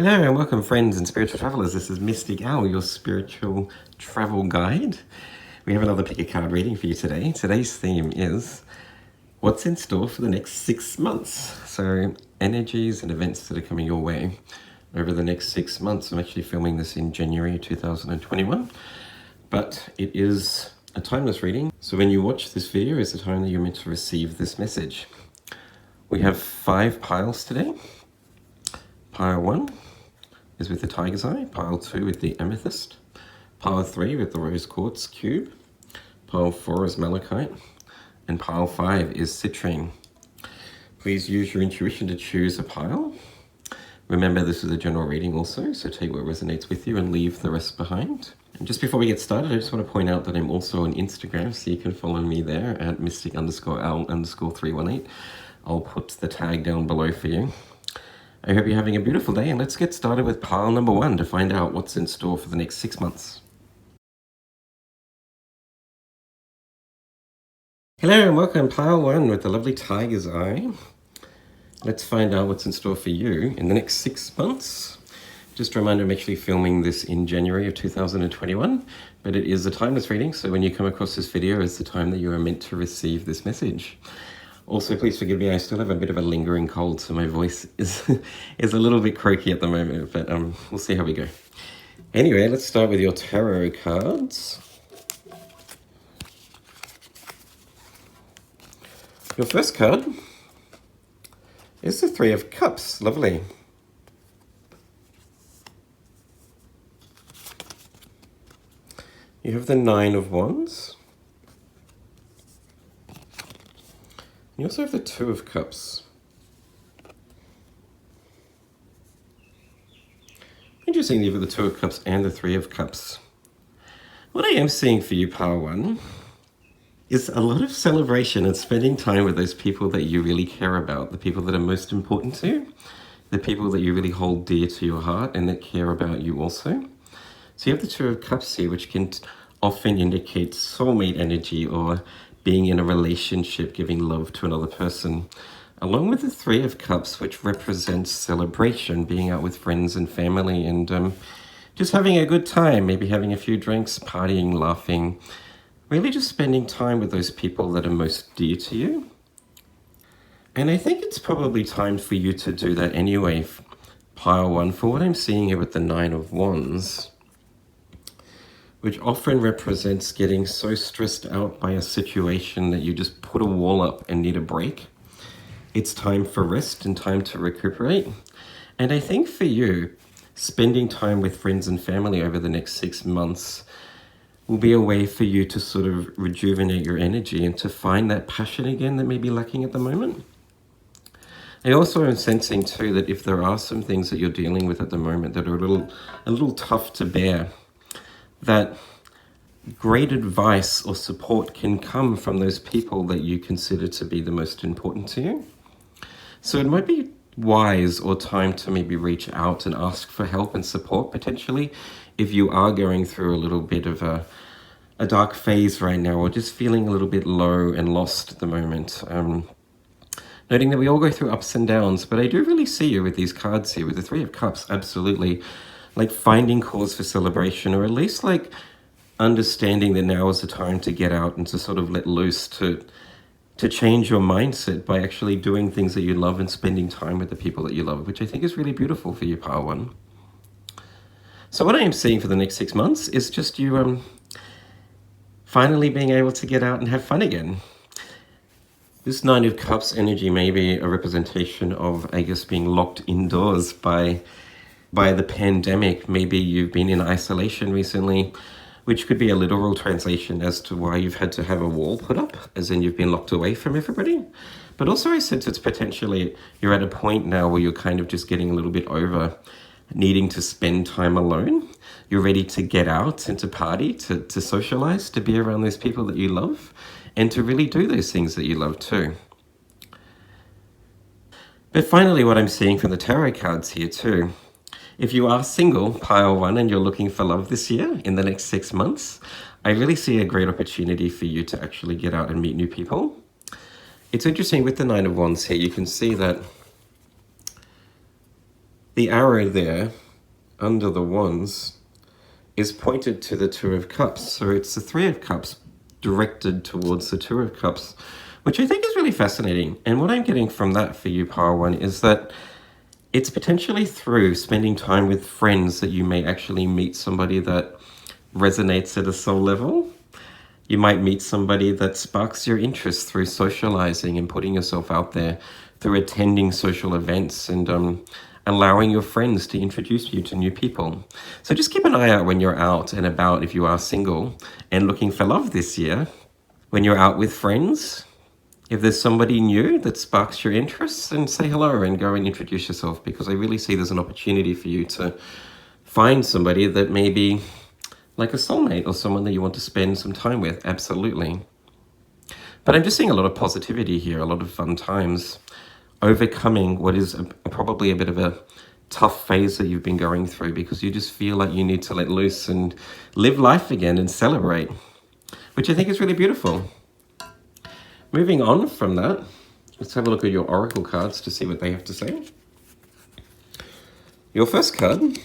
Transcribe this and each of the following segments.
Hello and welcome friends and spiritual travelers. This is Mystic Owl, your spiritual travel guide. We have another pick a card reading for you today. Today's theme is what's in store for the next 6 months. So energies and events that are coming your way over the next 6 months. I'm actually filming this in January 2021, but it is a timeless reading. So when you watch this video is the time that you're meant to receive this message. We have 5 piles today. Pile 1 is with the tiger's eye, pile 2 with the amethyst, pile 3 with the rose quartz cube, pile 4 is malachite, and pile 5 is citrine. Please use your intuition to choose a pile. Remember, this is a general reading also, so take what resonates with you and leave the rest behind. And just before we get started, I just want to point out that I'm also on Instagram, so you can follow me there at mystic_owl_318. I'll put the tag down below for you. I hope you're having a beautiful day, and let's get started with pile number 1 to find out what's in store for the next 6 months. Hello and welcome, pile 1 with the lovely tiger's eye. Let's find out what's in store for you in the next 6 months. Just a reminder, I'm actually filming this in January of 2021, but it is a timeless reading, so when you come across this video, it's the time that you are meant to receive this message. Also, please forgive me, I still have a bit of a lingering cold, so my voice is a little bit croaky at the moment, but we'll see how we go. Anyway, let's start with your tarot cards. Your first card is the 3 of Cups. Lovely. You have the 9 of Wands. You also have the 2 of Cups. Interesting, you have the 2 of Cups and the 3 of Cups. What I am seeing for you, pile 1, is a lot of celebration and spending time with those people that you really care about, the people that are most important to you, the people that you really hold dear to your heart and that care about you also. So you have the 2 of Cups here, which can often indicate soulmate energy or being in a relationship, giving love to another person, along with the 3 of Cups, which represents celebration, being out with friends and family and just having a good time, maybe having a few drinks, partying, laughing, really just spending time with those people that are most dear to you. And I think it's probably time for you to do that anyway, pile 1, for what I'm seeing here with the 9 of Wands, which often represents getting so stressed out by a situation that you just put a wall up and need a break. It's time for rest and time to recuperate. And I think for you, spending time with friends and family over the next 6 months will be a way for you to sort of rejuvenate your energy and to find that passion again that may be lacking at the moment. I also am sensing too that if there are some things that you're dealing with at the moment that are a little tough to bear, that great advice or support can come from those people that you consider to be the most important to you. So it might be wise or time to maybe reach out and ask for help and support potentially if you are going through a little bit of a dark phase right now or just feeling a little bit low and lost at the moment. Noting that we all go through ups and downs, but I do really see you with these cards here with the 3 of Cups, absolutely. Like finding cause for celebration, or at least like understanding that now is the time to get out and to sort of let loose, to change your mindset by actually doing things that you love and spending time with the people that you love, which I think is really beautiful for you, pile 1. So what I am seeing for the next 6 months is just you finally being able to get out and have fun again. This 9 of Cups energy may be a representation of, I guess, being locked indoors by the pandemic. Maybe you've been in isolation recently, which could be a literal translation as to why you've had to have a wall put up, as in you've been locked away from everybody. But also I sense it's potentially you're at a point now where you're kind of just getting a little bit over needing to spend time alone. You're ready to get out and to party, to socialize, to be around those people that you love, and to really do those things that you love too. But finally, what I'm seeing from the tarot cards here too, if you are single, pile 1, and you're looking for love this year, in the next 6 months, I really see a great opportunity for you to actually get out and meet new people. It's interesting with the 9 of Wands here, you can see that the arrow there under the wands is pointed to the Two of Cups. So it's the Three of Cups directed towards the Two of Cups, which I think is really fascinating. And what I'm getting from that for you, Power One, is that it's potentially through spending time with friends that you may actually meet somebody that resonates at a soul level. You might meet somebody that sparks your interest through socializing and putting yourself out there, through attending social events and allowing your friends to introduce you to new people. So just keep an eye out when you're out and about if you are single and looking for love this year. When you're out with friends, if there's somebody new that sparks your interest, then say hello and go and introduce yourself, because I really see there's an opportunity for you to find somebody that may be like a soulmate or someone that you want to spend some time with. Absolutely. But I'm just seeing a lot of positivity here, a lot of fun times, overcoming what is probably a bit of a tough phase that you've been going through, because you just feel like you need to let loose and live life again and celebrate, which I think is really beautiful. Moving on from that, let's have a look at your oracle cards to see what they have to say. Your first card,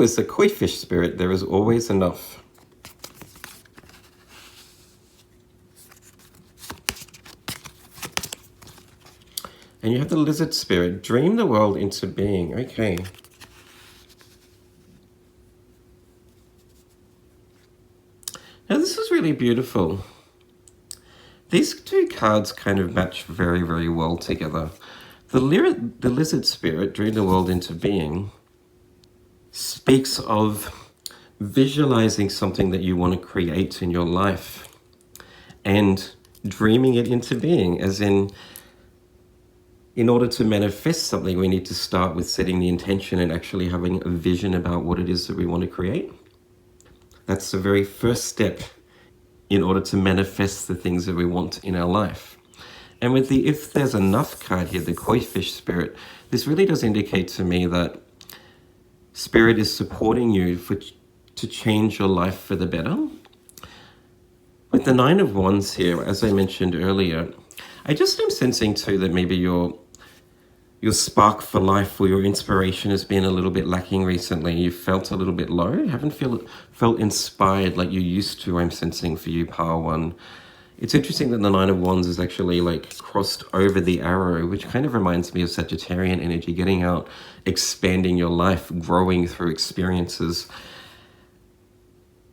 is the Koi Fish Spirit. There is always enough. And you have the Lizard Spirit, dream the world into being. Okay. Now this is really beautiful. These two cards kind of match very, very well together. The Lizard Spirit, dream the world into being, speaks of visualizing something that you want to create in your life and dreaming it into being, as in order to manifest something, we need to start with setting the intention and actually having a vision about what it is that we want to create. That's the very first step in order to manifest the things that we want in our life. And with the If There's Enough card here, the Koi Fish Spirit, this really does indicate to me that Spirit is supporting you to change your life for the better. With the Nine of Wands here, as I mentioned earlier, I just am sensing too that maybe your spark for life or your inspiration has been a little bit lacking recently. You felt a little bit low. You haven't felt inspired like you used to, I'm sensing for you, Power One. It's interesting that the Nine of Wands is actually like crossed over the arrow, which kind of reminds me of Sagittarian energy, getting out, expanding your life, growing through experiences.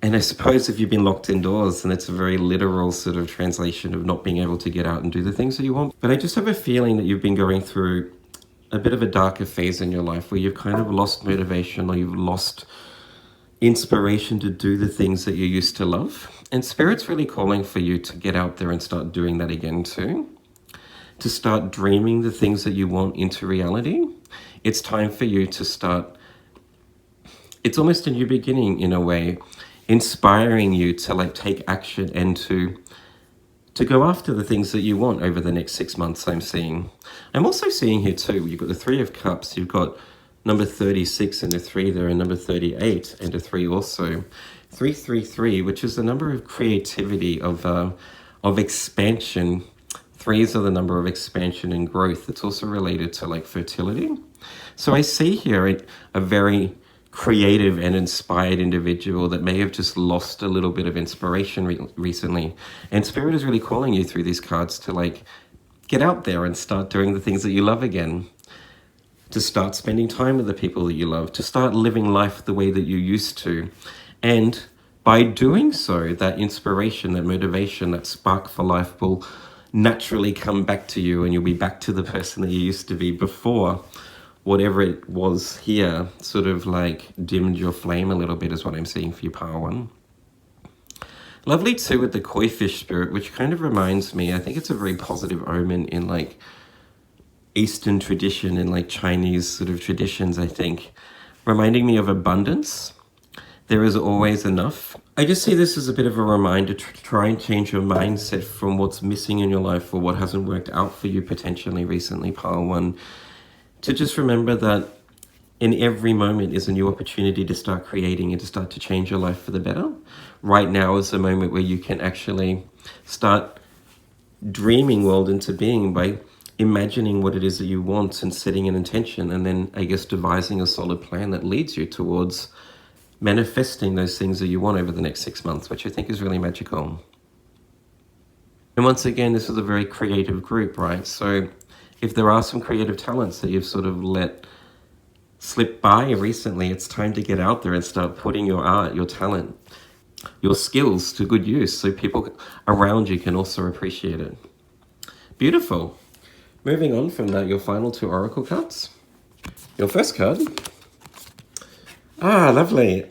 And I suppose if you've been locked indoors, then it's a very literal sort of translation of not being able to get out and do the things that you want. But I just have a feeling that you've been going through a bit of a darker phase in your life where you've kind of lost motivation, or you've lost inspiration to do the things that you used to love. And Spirit's really calling for you to get out there and start doing that again too. To start dreaming the things that you want into reality. It's time for you to start, it's almost a new beginning in a way, inspiring you to like take action and to go after the things that you want over the next 6 months, I'm seeing. I'm also seeing here too, you've got the Three of Cups, you've got number 36 and a 3 there, and number 38 and a 3 also. 333, which is the number of creativity, of expansion. 3s are the number of expansion and growth. It's also related to like fertility. So I see here a very creative and inspired individual that may have just lost a little bit of inspiration recently. And Spirit is really calling you through these cards to like get out there and start doing the things that you love again. To start spending time with the people that you love. To start living life the way that you used to. And by doing so, that inspiration, that motivation, that spark for life will naturally come back to you, and you'll be back to the person that you used to be before whatever it was here sort of like dimmed your flame a little bit, is what I'm seeing for you, Power One. Lovely too with the Koi Fish Spirit, which kind of reminds me, I think it's a very positive omen in like Eastern tradition and like Chinese sort of traditions, I think, reminding me of abundance. There is always enough. I just see this as a bit of a reminder to try and change your mindset from what's missing in your life or what hasn't worked out for you potentially recently, Power One. To just remember that in every moment is a new opportunity to start creating and to start to change your life for the better. Right now is the moment where you can actually start dreaming world into being by imagining what it is that you want and setting an intention, and then I guess devising a solid plan that leads you towards manifesting those things that you want over the next 6 months, which I think is really magical. And once again, this is a very creative group, right? So if there are some creative talents that you've sort of let slip by recently, it's time to get out there and start putting your art, your talent, your skills to good use so people around you can also appreciate it. Beautiful. Moving on from that, your final 2 oracle cards. Your first card. Ah, lovely.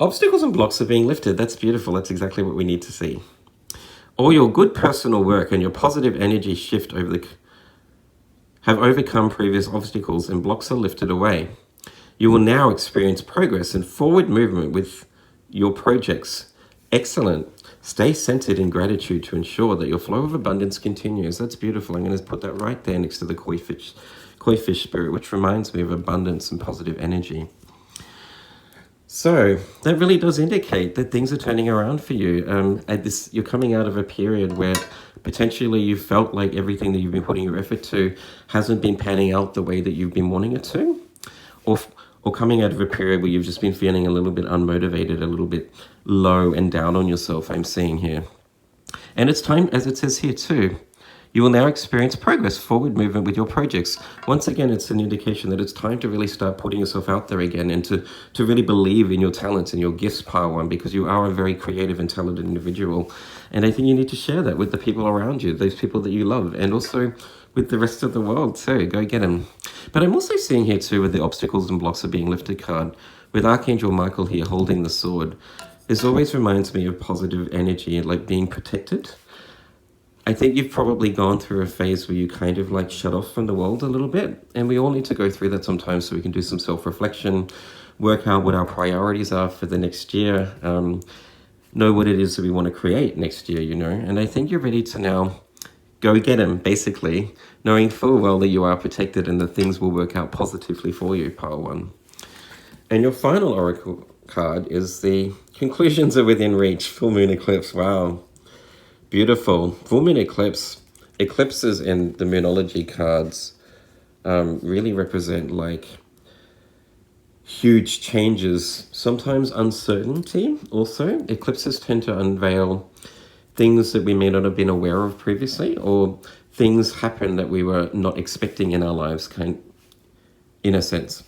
Obstacles and blocks are being lifted. That's beautiful. That's exactly what we need to see. All your good personal work and your positive energy shift have overcome previous obstacles and blocks are lifted away. You will now experience progress and forward movement with your projects. Excellent. Stay centered in gratitude to ensure that your flow of abundance continues. That's beautiful. I'm going to put that right there next to the koi fish spirit, which reminds me of abundance and positive energy. So that really does indicate that things are turning around for you. You're coming out of a period where potentially you felt like everything that you've been putting your effort to hasn't been panning out the way that you've been wanting it to, or coming out of a period where you've just been feeling a little bit unmotivated, a little bit low and down on yourself, I'm seeing here. And it's time, as it says here too, you will now experience progress, forward movement with your projects. Once again, it's an indication that it's time to really start putting yourself out there again and to really believe in your talents and your gifts, Pile 1, because you are a very creative and talented individual. And I think you need to share that with the people around you, those people that you love, and also with the rest of the world too. Go get them. But I'm also seeing here too, with the obstacles and blocks are being lifted card, with Archangel Michael here holding the sword. This always reminds me of positive energy, like being protected. I think you've probably gone through a phase where you kind of like shut off from the world a little bit. And we all need to go through that sometimes so we can do some self-reflection, work out what our priorities are for the next year, know what it is that we want to create next year, you know. And I think you're ready to now go get them, basically, knowing full well that you are protected and that things will work out positively for you, Pile 1. And your final oracle card is the conclusions are within reach, full moon eclipse. Wow. Beautiful. Full moon eclipse. Eclipses in the moonology cards really represent like huge changes, sometimes uncertainty also. Eclipses tend to unveil things that we may not have been aware of previously, or things happen that we were not expecting in our lives, in a sense.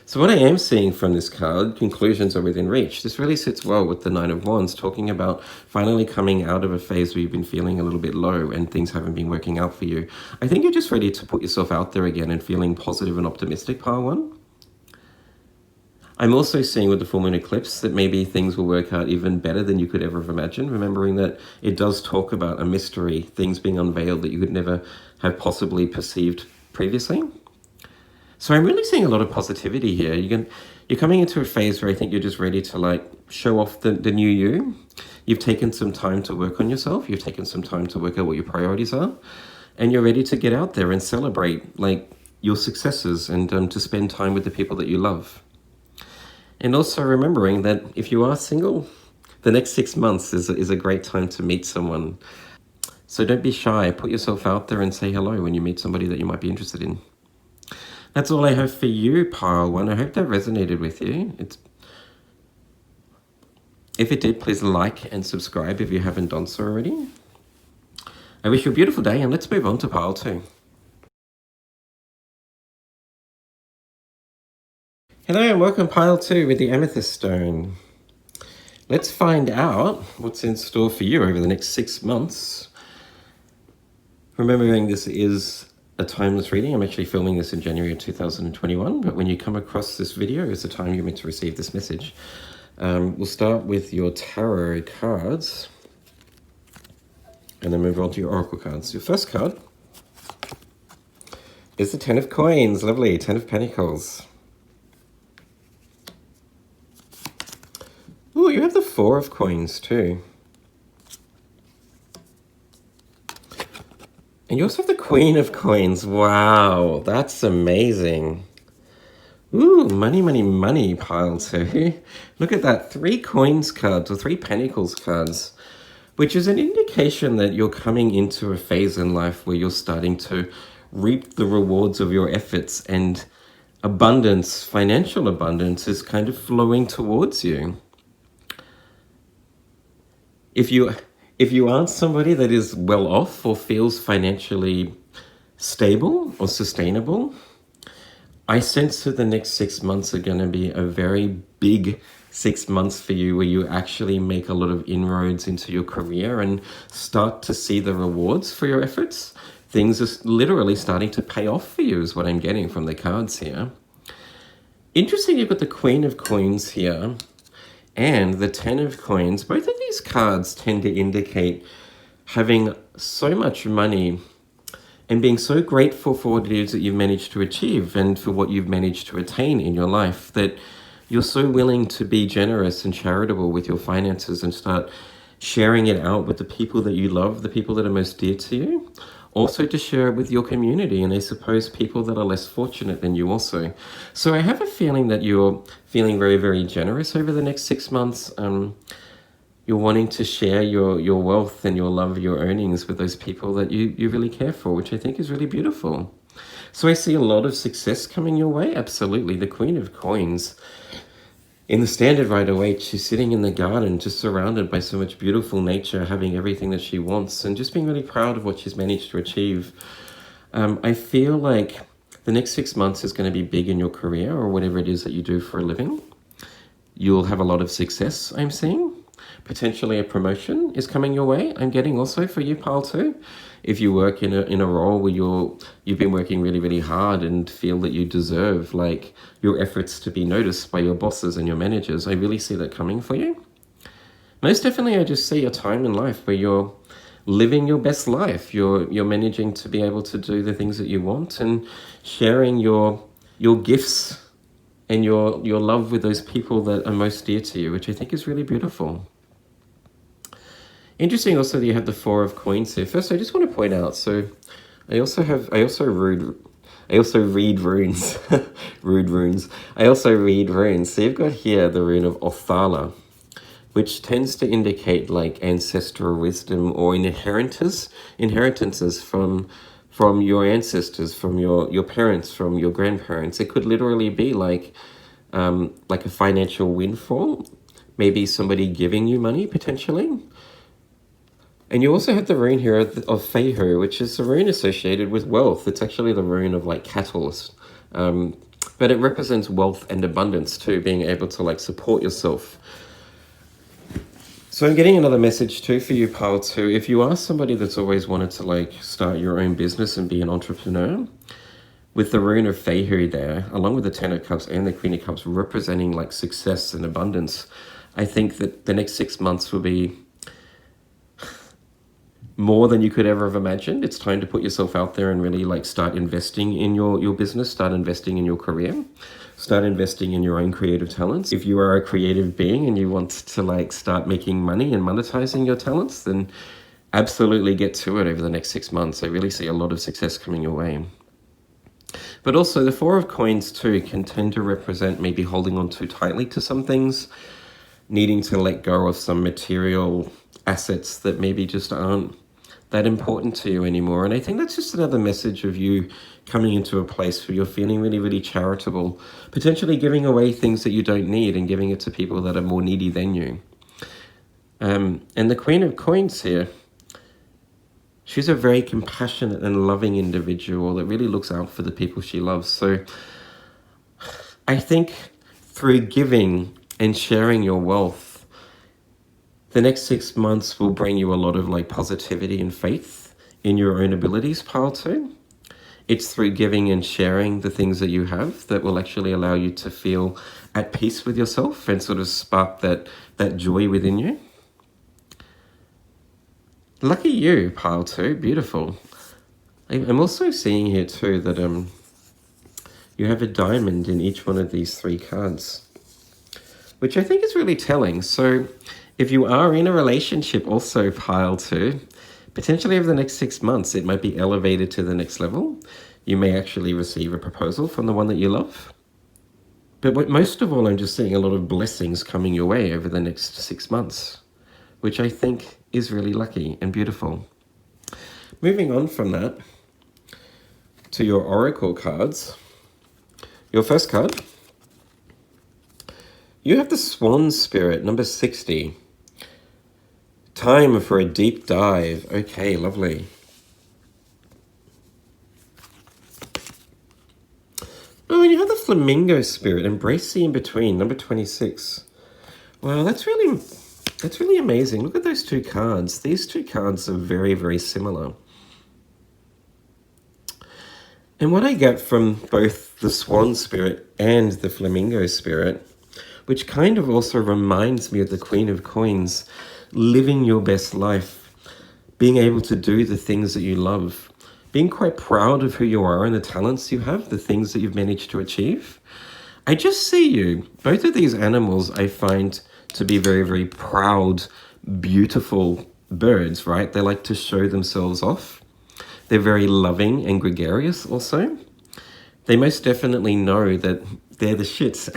So what I am seeing from this card, conclusions are within reach. This really sits well with the Nine of Wands, talking about finally coming out of a phase where you've been feeling a little bit low and things haven't been working out for you. I think you're just ready to put yourself out there again and feeling positive and optimistic, Pile 1. I'm also seeing with the full moon eclipse that maybe things will work out even better than you could ever have imagined, remembering that it does talk about a mystery, things being unveiled that you could never have possibly perceived previously. So I'm really seeing a lot of positivity here. You're coming into a phase where I think you're just ready to like show off the new you. You've taken some time to work on yourself. You've taken some time to work out what your priorities are. And you're ready to get out there and celebrate like your successes and to spend time with the people that you love. And also remembering that if you are single, the next 6 months is a great time to meet someone. So don't be shy. Put yourself out there and say hello when you meet somebody that you might be interested in. That's all I have for you, Pile 1. I hope that resonated with you. If it did, please like and subscribe if you haven't done so already. I wish you a beautiful day, and let's move on to Pile 2. Hello and welcome, Pile 2 with the Amethyst Stone. Let's find out what's in store for you over the next 6 months. Remembering this is a timeless reading. I'm actually filming this in January of 2021, but when you come across this video is the time you're meant to receive this message. We'll start with your tarot cards and then move on to your oracle cards. Your first card is the Ten of Coins. Lovely. 10 of Pentacles. Ooh, you have the 4 of Coins too. And you also have the Queen of Coins. Wow, that's amazing. Ooh, money, money, money, Pile 2. Look at that. 3 coins cards or 3 pentacles cards. which is an indication that you're coming into a phase in life where you're starting to reap the rewards of your efforts, and abundance, financial abundance, is kind of flowing towards you. If you aren't somebody that is well off or feels financially stable or sustainable, I sense that the next 6 months are going to be a very big 6 months for you, where you actually make a lot of inroads into your career and start to see the rewards for your efforts. Things are literally starting to pay off for you, is what I'm getting from the cards here. Interesting, you've got the Queen of Coins here and the Ten of Coins. Both of these cards tend to indicate having so much money and being so grateful for what it is that you've managed to achieve and for what you've managed to attain in your life, that you're so willing to be generous and charitable with your finances and start sharing it out with the people that you love, the people that are most dear to you. Also to share it with your community, and I suppose people that are less fortunate than you also. So I have a feeling that you're feeling very, very generous over the next 6 months. You're wanting to share your wealth and your love, your earnings with those people that you really care for, which I think is really beautiful. So I see a lot of success coming your way, absolutely. The Queen of Coins. In the Standard Rider-Waite, she's sitting in the garden, just surrounded by so much beautiful nature, having everything that she wants, and just being really proud of what she's managed to achieve. I feel like the next 6 months is going to be big in your career, or whatever it is that you do for a living. You'll have a lot of success, I'm seeing. Potentially a promotion is coming your way, I'm getting also for you, pile 2. If you work in a role where you've been working really, really hard and feel that you deserve like your efforts to be noticed by your bosses and your managers, I really see that coming for you. Most definitely, I just see a time in life where you're living your best life. You're managing to be able to do the things that you want and sharing your gifts and your love with those people that are most dear to you, which I think is really beautiful. Interesting also that you have the Four of Coins here. First, I just want to point out, so I also read runes. Rude runes. I also read runes. So you've got here the rune of Othala, which tends to indicate like ancestral wisdom or inheritances from your ancestors, from your parents, from your grandparents. It could literally be like a financial windfall, maybe somebody giving you money potentially. And you also have the rune here of Fehu, which is a rune associated with wealth. It's actually the rune of like cattle. But it represents wealth and abundance too, being able to like support yourself. So I'm getting another message too for you, pile 2. If you are somebody that's always wanted to like start your own business and be an entrepreneur, with the rune of Fehu there, along with the Ten of Cups and the Queen of Cups representing like success and abundance, I think that the next 6 months will be more than you could ever have imagined. It's time to put yourself out there and really like start investing in your business, start investing in your career, start investing in your own creative talents. If you are a creative being and you want to like start making money and monetizing your talents, then absolutely get to it over the next 6 months. I really see a lot of success coming your way. But also the Four of Coins too can tend to represent maybe holding on too tightly to some things, needing to let go of some material assets that maybe just aren't that important to you anymore. And I think that's just another message of you coming into a place where you're feeling really, really charitable, potentially giving away things that you don't need and giving it to people that are more needy than you. And the Queen of Coins here, she's a very compassionate and loving individual that really looks out for the people she loves. So I think through giving and sharing your wealth, the next 6 months will bring you a lot of like positivity and faith in your own abilities, pile 2. It's through giving and sharing the things that you have that will actually allow you to feel at peace with yourself and sort of spark that joy within you. Lucky you, pile 2. Beautiful. I'm also seeing here too that you have a diamond in each one of these 3 cards, which I think is really telling. So if you are in a relationship also, pile 2, potentially over the next 6 months, it might be elevated to the next level. You may actually receive a proposal from the one that you love. But most of all, I'm just seeing a lot of blessings coming your way over the next 6 months, which I think is really lucky and beautiful. Moving on from that to your oracle cards. Your first card, you have the Swan Spirit, number 60. Time for a deep dive. Okay, lovely. Oh, and you have the Flamingo Spirit, Embrace the In-Between, number 26. Wow, that's really amazing. Look at those two cards. These two cards are very, very similar. And what I get from both the Swan Spirit and the Flamingo Spirit, which kind of also reminds me of the Queen of Coins, living your best life, being able to do the things that you love, being quite proud of who you are and the talents you have, the things that you've managed to achieve. I just see you. Both of these animals I find to be very, very proud, beautiful birds, right? They like to show themselves off. They're very loving and gregarious also. They most definitely know that they're the shits.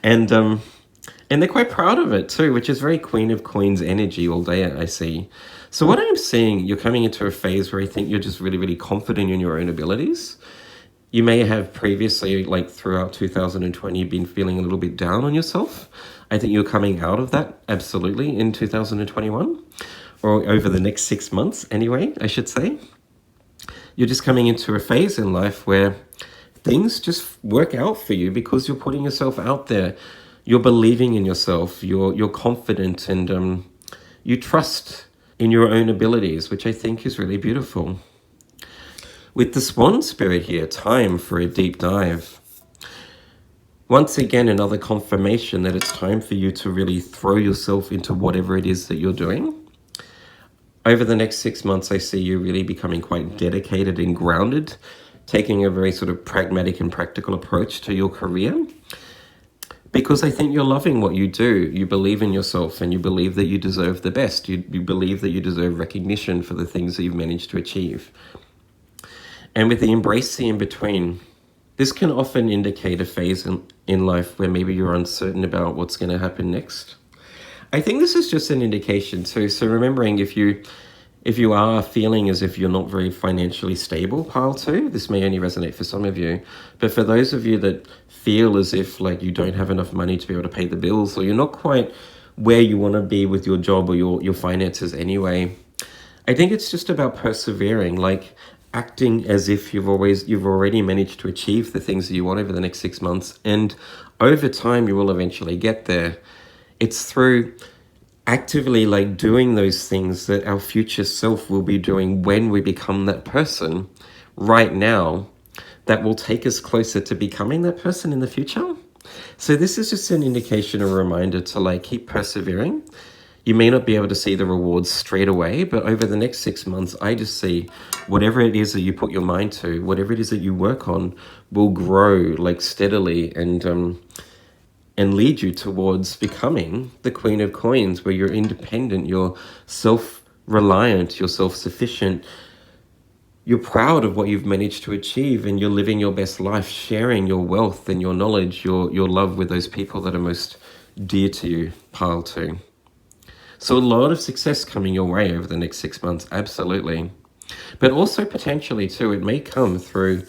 And they're quite proud of it too, which is very Queen of Coins energy all day, I see. So what I'm seeing, you're coming into a phase where I think you're just really, really confident in your own abilities. You may have previously, like throughout 2020, been feeling a little bit down on yourself. I think you're coming out of that, absolutely, in 2021. Or over the next 6 months, anyway, I should say. You're just coming into a phase in life where things just work out for you because you're putting yourself out there. You're believing in yourself. You're confident, and you trust in your own abilities, which I think is really beautiful. With the Swan Spirit here, time for a deep dive. Once again, another confirmation that it's time for you to really throw yourself into whatever it is that you're doing. Over the next 6 months, I see you really becoming quite dedicated and grounded, taking a very sort of pragmatic and practical approach to your career. Because I think you're loving what you do. You believe in yourself and you believe that you deserve the best. You believe that you deserve recognition for the things that you've managed to achieve. And with the Embrace the In-Between, this can often indicate a phase in life where maybe you're uncertain about what's going to happen next. I think this is just an indication too. So remembering if you are feeling as if you're not very financially stable, pile 2, this may only resonate for some of you. But for those of you that feel as if like you don't have enough money to be able to pay the bills, or you're not quite where you want to be with your job or your finances anyway, I think it's just about persevering, like acting as if you've already managed to achieve the things that you want over the next 6 months. And over time, you will eventually get there. It's through actively like doing those things that our future self will be doing when we become that person right now that will take us closer to becoming that person in the future. So this is just an indication, a reminder to like keep persevering. You may not be able to see the rewards straight away, but over the next 6 months, I just see whatever it is that you put your mind to, whatever it is that you work on will grow like steadily and lead you towards becoming the Queen of Coins, where you're independent, you're self-reliant, you're self-sufficient, you're proud of what you've managed to achieve, and you're living your best life, sharing your wealth and your knowledge, your love with those people that are most dear to you, pile 2. So a lot of success coming your way over the next 6 months, absolutely. But also potentially too, it may come through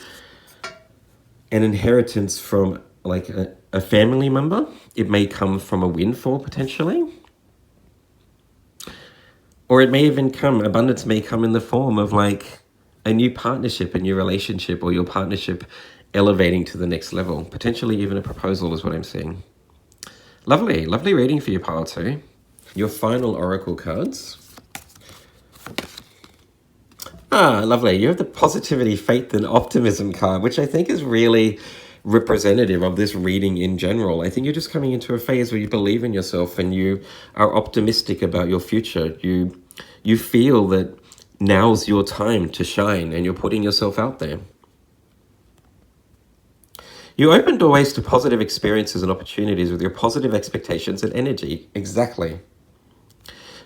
an inheritance from like a family member. It may come from a windfall potentially. Or it may even come, abundance may come in the form of like a new partnership, a new relationship, or your partnership elevating to the next level. Potentially even a proposal is what I'm seeing. Lovely, lovely reading for you, pile 2. Your final oracle cards. Lovely. You have the Positivity, Faith, and Optimism card, which I think is really representative of this reading in general. I think you're just coming into a phase where you believe in yourself and you are optimistic about your future. You feel that now's your time to shine and you're putting yourself out there. You open doorways to positive experiences and opportunities with your positive expectations and energy. Exactly.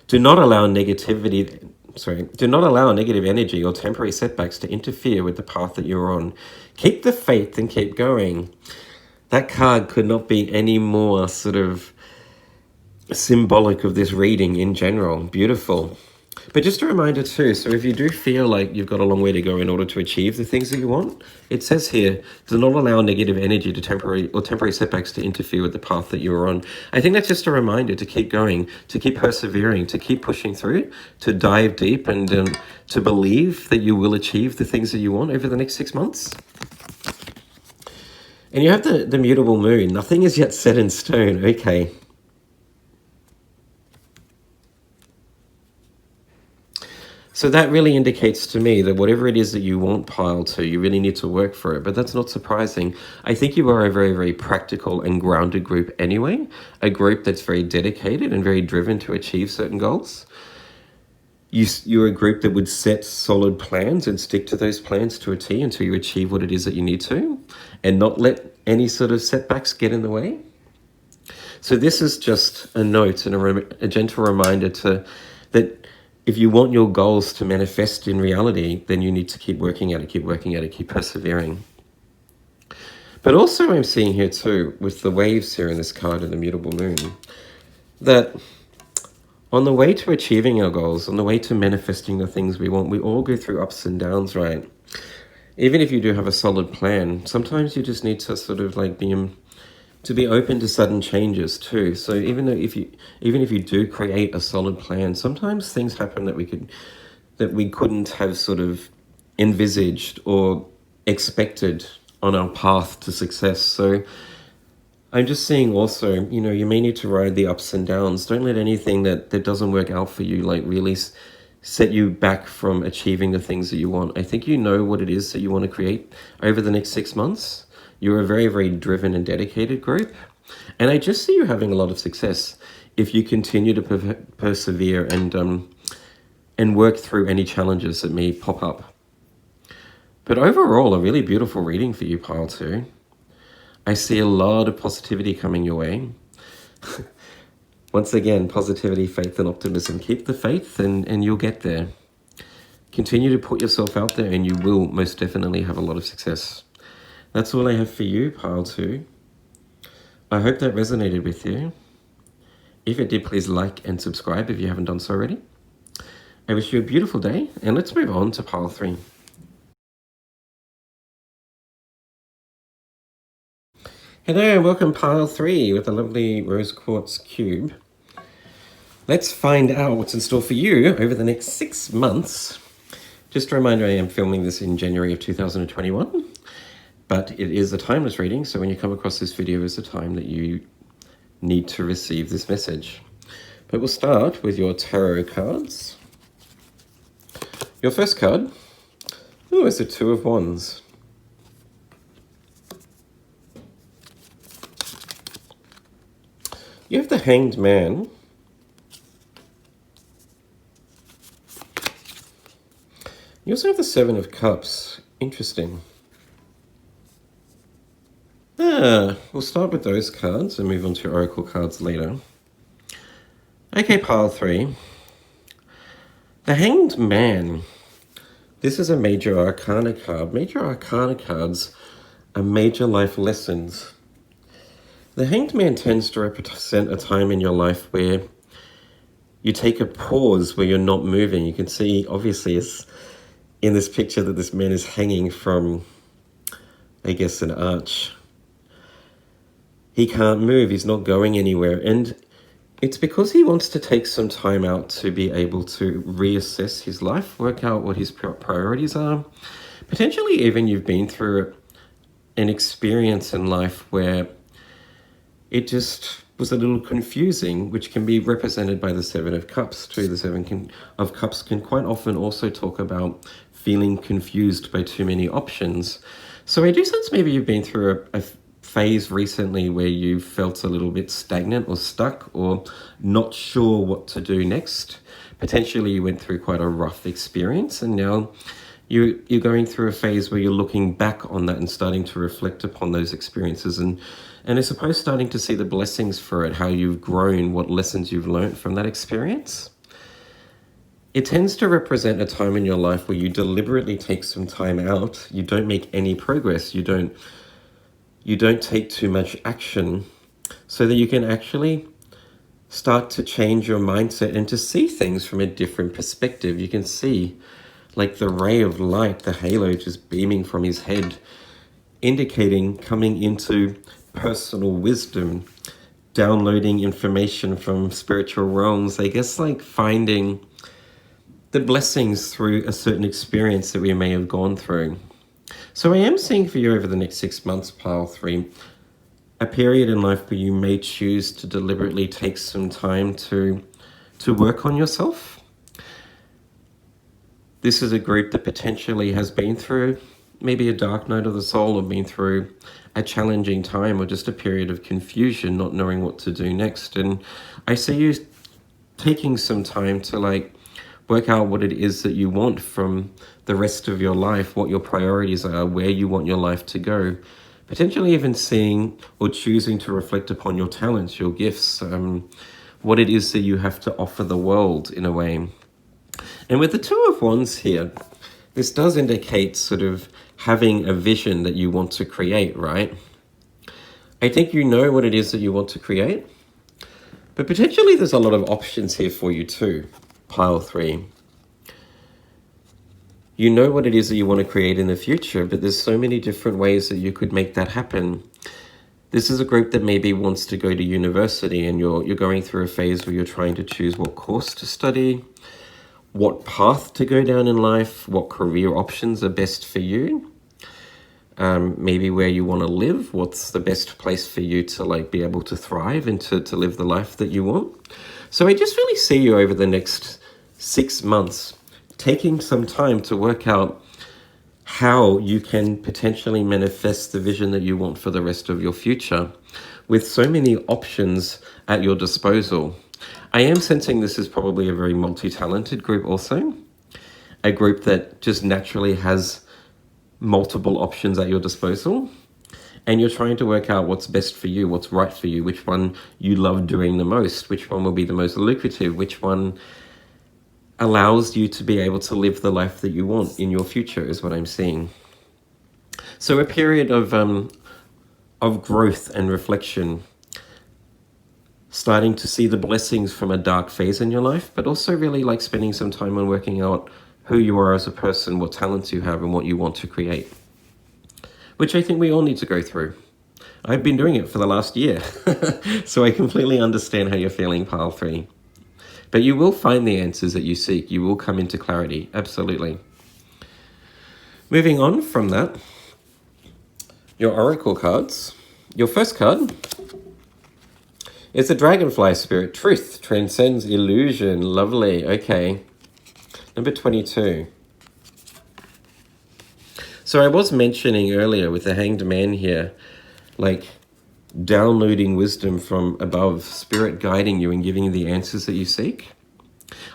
Do not allow negative energy or temporary setbacks to interfere with the path that you're on. Keep the faith and keep going. That card could not be any more sort of symbolic of this reading in general. Beautiful. But just a reminder too, so if you do feel like you've got a long way to go in order to achieve the things that you want, it says here, do not allow negative energy to temporary setbacks to interfere with the path that you're on. I think that's just a reminder to keep going, to keep persevering, to keep pushing through, to dive deep, and to believe that you will achieve the things that you want over the next 6 months. And you have the mutable moon. Nothing is yet set in stone. Okay. So that really indicates to me that whatever it is that you want, Pile 2, you really need to work for it. But that's not surprising. I think you are a very, very practical and grounded group anyway. A group that's very dedicated and very driven to achieve certain goals. You're a group that would set solid plans and stick to those plans to a T until you achieve what it is that you need to, and not let any sort of setbacks get in the way. So this is just a note and a gentle reminder that if you want your goals to manifest in reality, then you need to keep working at it, keep persevering. But also I'm seeing here too, with the waves here in this card and the mutable moon, that on the way to achieving our goals, on the way to manifesting the things we want, we all go through ups and downs, right? Even if you do have a solid plan, sometimes you just need to sort of like be open to sudden changes too. So even if you do create a solid plan, sometimes things happen that we couldn't have sort of envisaged or expected on our path to success. So I'm just seeing also, you may need to ride the ups and downs. Don't let anything that doesn't work out for you like really set you back from achieving the things that you want. I think you know what it is that you want to create over the next 6 months. You're a very, very driven and dedicated group. And I just see you having a lot of success if you continue to persevere and work through any challenges that may pop up. But overall, a really beautiful reading for you, Pile 2. I see a lot of positivity coming your way. Once again, positivity, faith, and optimism. Keep the faith and you'll get there. Continue to put yourself out there and you will most definitely have a lot of success. That's all I have for you, Pile 2. I hope that resonated with you. If it did, please like and subscribe if you haven't done so already. I wish you a beautiful day, and let's move on to Pile 3. Hello, and welcome Pile 3 with a lovely rose quartz cube. Let's find out what's in store for you over the next 6 months. Just a reminder, I am filming this in January of 2021. But it is a timeless reading, so when you come across this video is the time that you need to receive this message. But we'll start with your tarot cards. Your first card, is the Two of Wands. You have the Hanged Man. You also have the Seven of Cups. Interesting. We'll start with those cards and move on to oracle cards later. Okay, Pile 3. The Hanged Man. This is a major arcana card. Major arcana cards are major life lessons. The Hanged Man tends to represent a time in your life where you take a pause, where you're not moving. You can see, obviously, in this picture that this man is hanging from, I guess, an arch. He can't move, he's not going anywhere, and it's because he wants to take some time out to be able to reassess his life, work out what his priorities are. Potentially even you've been through an experience in life where it just was a little confusing, which can be represented by the Seven of Cups too. The Seven of Cups can quite often also talk about feeling confused by too many options. So I do sense maybe you've been through a phase recently where you felt a little bit stagnant or stuck or not sure what to do next. Potentially you went through quite a rough experience, and now you're going through a phase where you're looking back on that and starting to reflect upon those experiences and I suppose starting to see the blessings for it, how you've grown, what lessons you've learned from that experience. It tends to represent a time in your life where you deliberately take some time out, you don't make any progress, you don't take too much action, so that you can actually start to change your mindset and to see things from a different perspective. You can see like the ray of light, the halo just beaming from his head, indicating coming into personal wisdom, downloading information from spiritual realms. I guess like finding the blessings through a certain experience that we may have gone through. So I am seeing for you over the next 6 months, pile 3, a period in life where you may choose to deliberately take some time to work on yourself. This is a group that potentially has been through maybe a dark night of the soul, or been through a challenging time, or just a period of confusion, not knowing what to do next. And I see you taking some time to like work out what it is that you want from the rest of your life, what your priorities are, where you want your life to go. Potentially even seeing or choosing to reflect upon your talents, your gifts, what it is that you have to offer the world in a way. And with the Two of Wands here, this does indicate sort of having a vision that you want to create, right? I think you know what it is that you want to create, but potentially there's a lot of options here for you too, pile 3. You know what it is that you want to create in the future, but there's so many different ways that you could make that happen. This is a group that maybe wants to go to university, and you're going through a phase where you're trying to choose what course to study, what path to go down in life, what career options are best for you, maybe where you want to live, what's the best place for you to like be able to thrive and to live the life that you want. So I just really see you over the next 6 months taking some time to work out how you can potentially manifest the vision that you want for the rest of your future, with so many options at your disposal. I am sensing this is probably a very multi-talented group also, a group that just naturally has multiple options at your disposal, and you're trying to work out what's best for you, what's right for you, which one you love doing the most, which one will be the most lucrative, which one allows you to be able to live the life that you want in your future, is what I'm seeing. So a period of growth and reflection, starting to see the blessings from a dark phase in your life, but also really like spending some time on working out who you are as a person, what talents you have, and what you want to create, which I think we all need to go through. I've been doing it for the last year, so I completely understand how you're feeling, pile 3. But you will find the answers that you seek. You will come into clarity, absolutely. Moving on from that, your oracle cards. Your first card is the Dragonfly Spirit. Truth transcends illusion. Lovely. Okay. Number 22. So I was mentioning earlier with the Hanged Man here, like downloading wisdom from above, spirit guiding you and giving you the answers that you seek.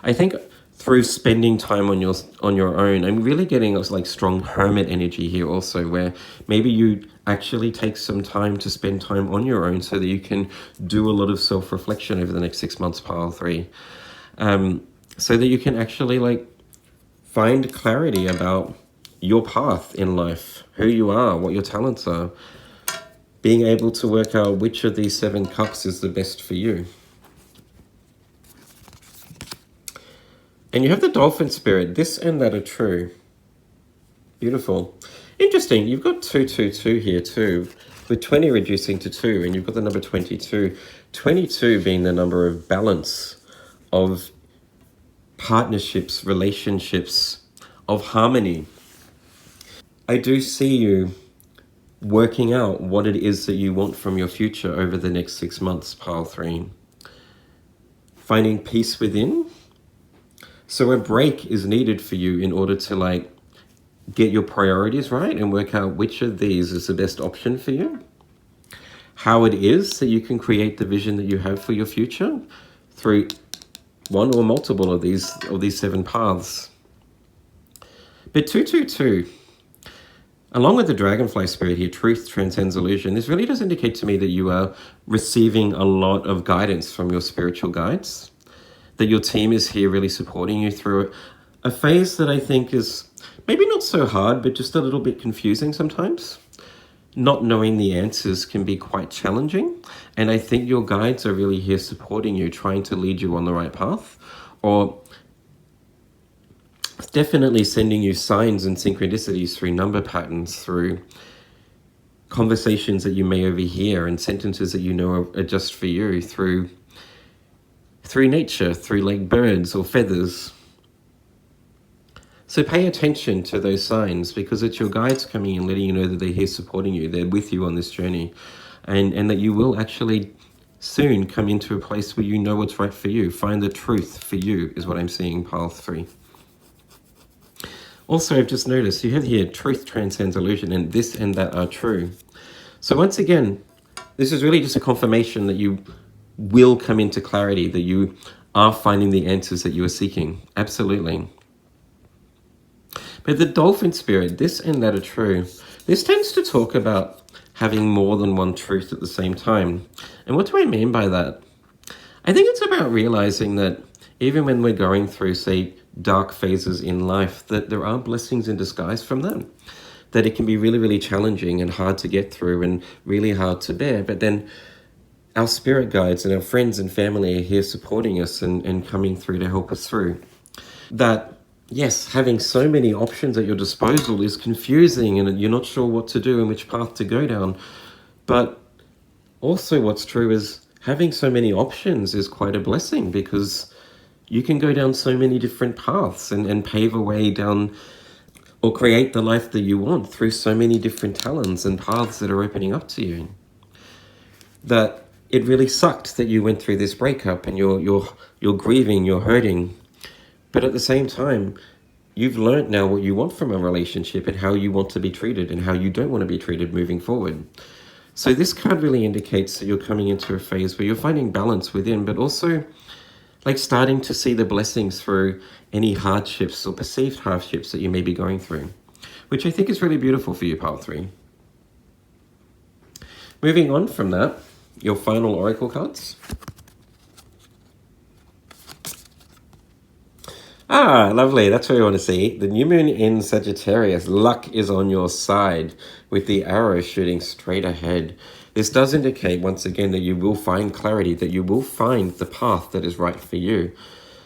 I think through spending time on your own, I'm really getting like strong hermit energy here also, where maybe you actually take some time to spend time on your own so that you can do a lot of self-reflection over the next 6 months, pile 3, so that you can actually like find clarity about your path in life, who you are, what your talents are, being able to work out which of these 7 cups is the best for you. And you have the Dolphin Spirit. This and that are true. Beautiful. Interesting. You've got 222 here too, with 20 reducing to 2, and you've got the number 22. 22 being the number of balance, of partnerships, relationships, of harmony. I do see you working out what it is that you want from your future over the next 6 months, pile 3. Finding peace within. So a break is needed for you in order to like get your priorities right and work out which of these is the best option for you. How it is that you can create the vision that you have for your future through one or multiple of these 7 paths. But 222, along with the Dragonfly Spirit here, truth transcends illusion. This really does indicate to me that you are receiving a lot of guidance from your spiritual guides, that your team is here really supporting you through a phase that I think is maybe not so hard, but just a little bit confusing sometimes. not knowing the answers can be quite challenging. And I think your guides are really here supporting you, trying to lead you on the right path, or definitely sending you signs and synchronicities through number patterns, through conversations that you may overhear and sentences that you know are just for you, through nature, through like birds or feathers. So pay attention to those signs, because it's your guides coming and letting you know that they're here supporting you, they're with you on this journey, and that you will actually soon come into a place where you know what's right for you. Find the truth for you is what I'm seeing, pile 3. Also, I've just noticed you have here truth transcends illusion, and this and that are true. So once again, this is really just a confirmation that you will come into clarity, that you are finding the answers that you are seeking. Absolutely. But the Dolphin Spirit, this and that are true. This tends to talk about having more than one truth at the same time. And what do I mean by that? I think it's about realizing that even when we're going through, say, dark phases in life, that there are blessings in disguise from them. That it can be really, really challenging and hard to get through and really hard to bear. But then our spirit guides and our friends and family are here supporting us and coming through to help us through. That, yes, having so many options at your disposal is confusing and you're not sure what to do and which path to go down. But also what's true is having so many options is quite a blessing, because you can go down so many different paths and pave a way down or create the life that you want through so many different talents and paths that are opening up to you. That it really sucked that you went through this breakup and you're grieving, you're hurting. But at the same time, you've learned now what you want from a relationship and how you want to be treated and how you don't want to be treated moving forward. So this card really indicates that you're coming into a phase where you're finding balance within, but also like starting to see the blessings through any hardships or perceived hardships that you may be going through, which I think is really beautiful for you, pile 3. Moving on from that, your final oracle cards. Ah, lovely. That's what we want to see. The new moon in Sagittarius. Luck is on your side with the arrow shooting straight ahead. This does indicate, once again, that you will find clarity, that you will find the path that is right for you.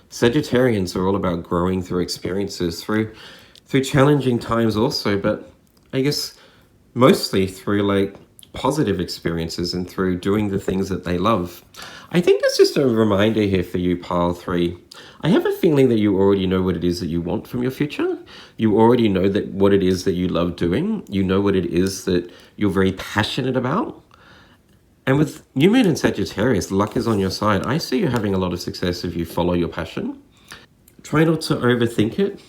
Sagittarians are all about growing through experiences, through challenging times also, but I guess mostly through like positive experiences and through doing the things that they love. I think that's just a reminder here for you, pile 3. I have a feeling that you already know what it is that you want from your future. You already know that what it is that you love doing. You know what it is that you're very passionate about. And with new moon in Sagittarius, luck is on your side. I see you having a lot of success if you follow your passion. Try not to overthink it.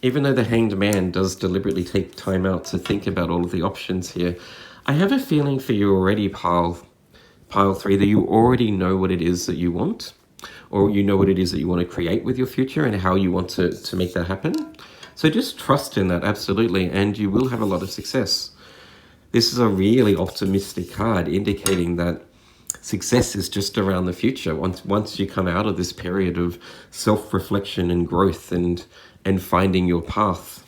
Even though the Hanged Man does deliberately take time out to think about all of the options here, I have a feeling for you already, pile 3, that you already know what it is that you want, or you know what it is that you want to create with your future and how you want to make that happen. So just trust in that, absolutely, and you will have a lot of success. This is a really optimistic card, indicating that success is just around the future. Once you come out of this period of self-reflection and growth and finding your path.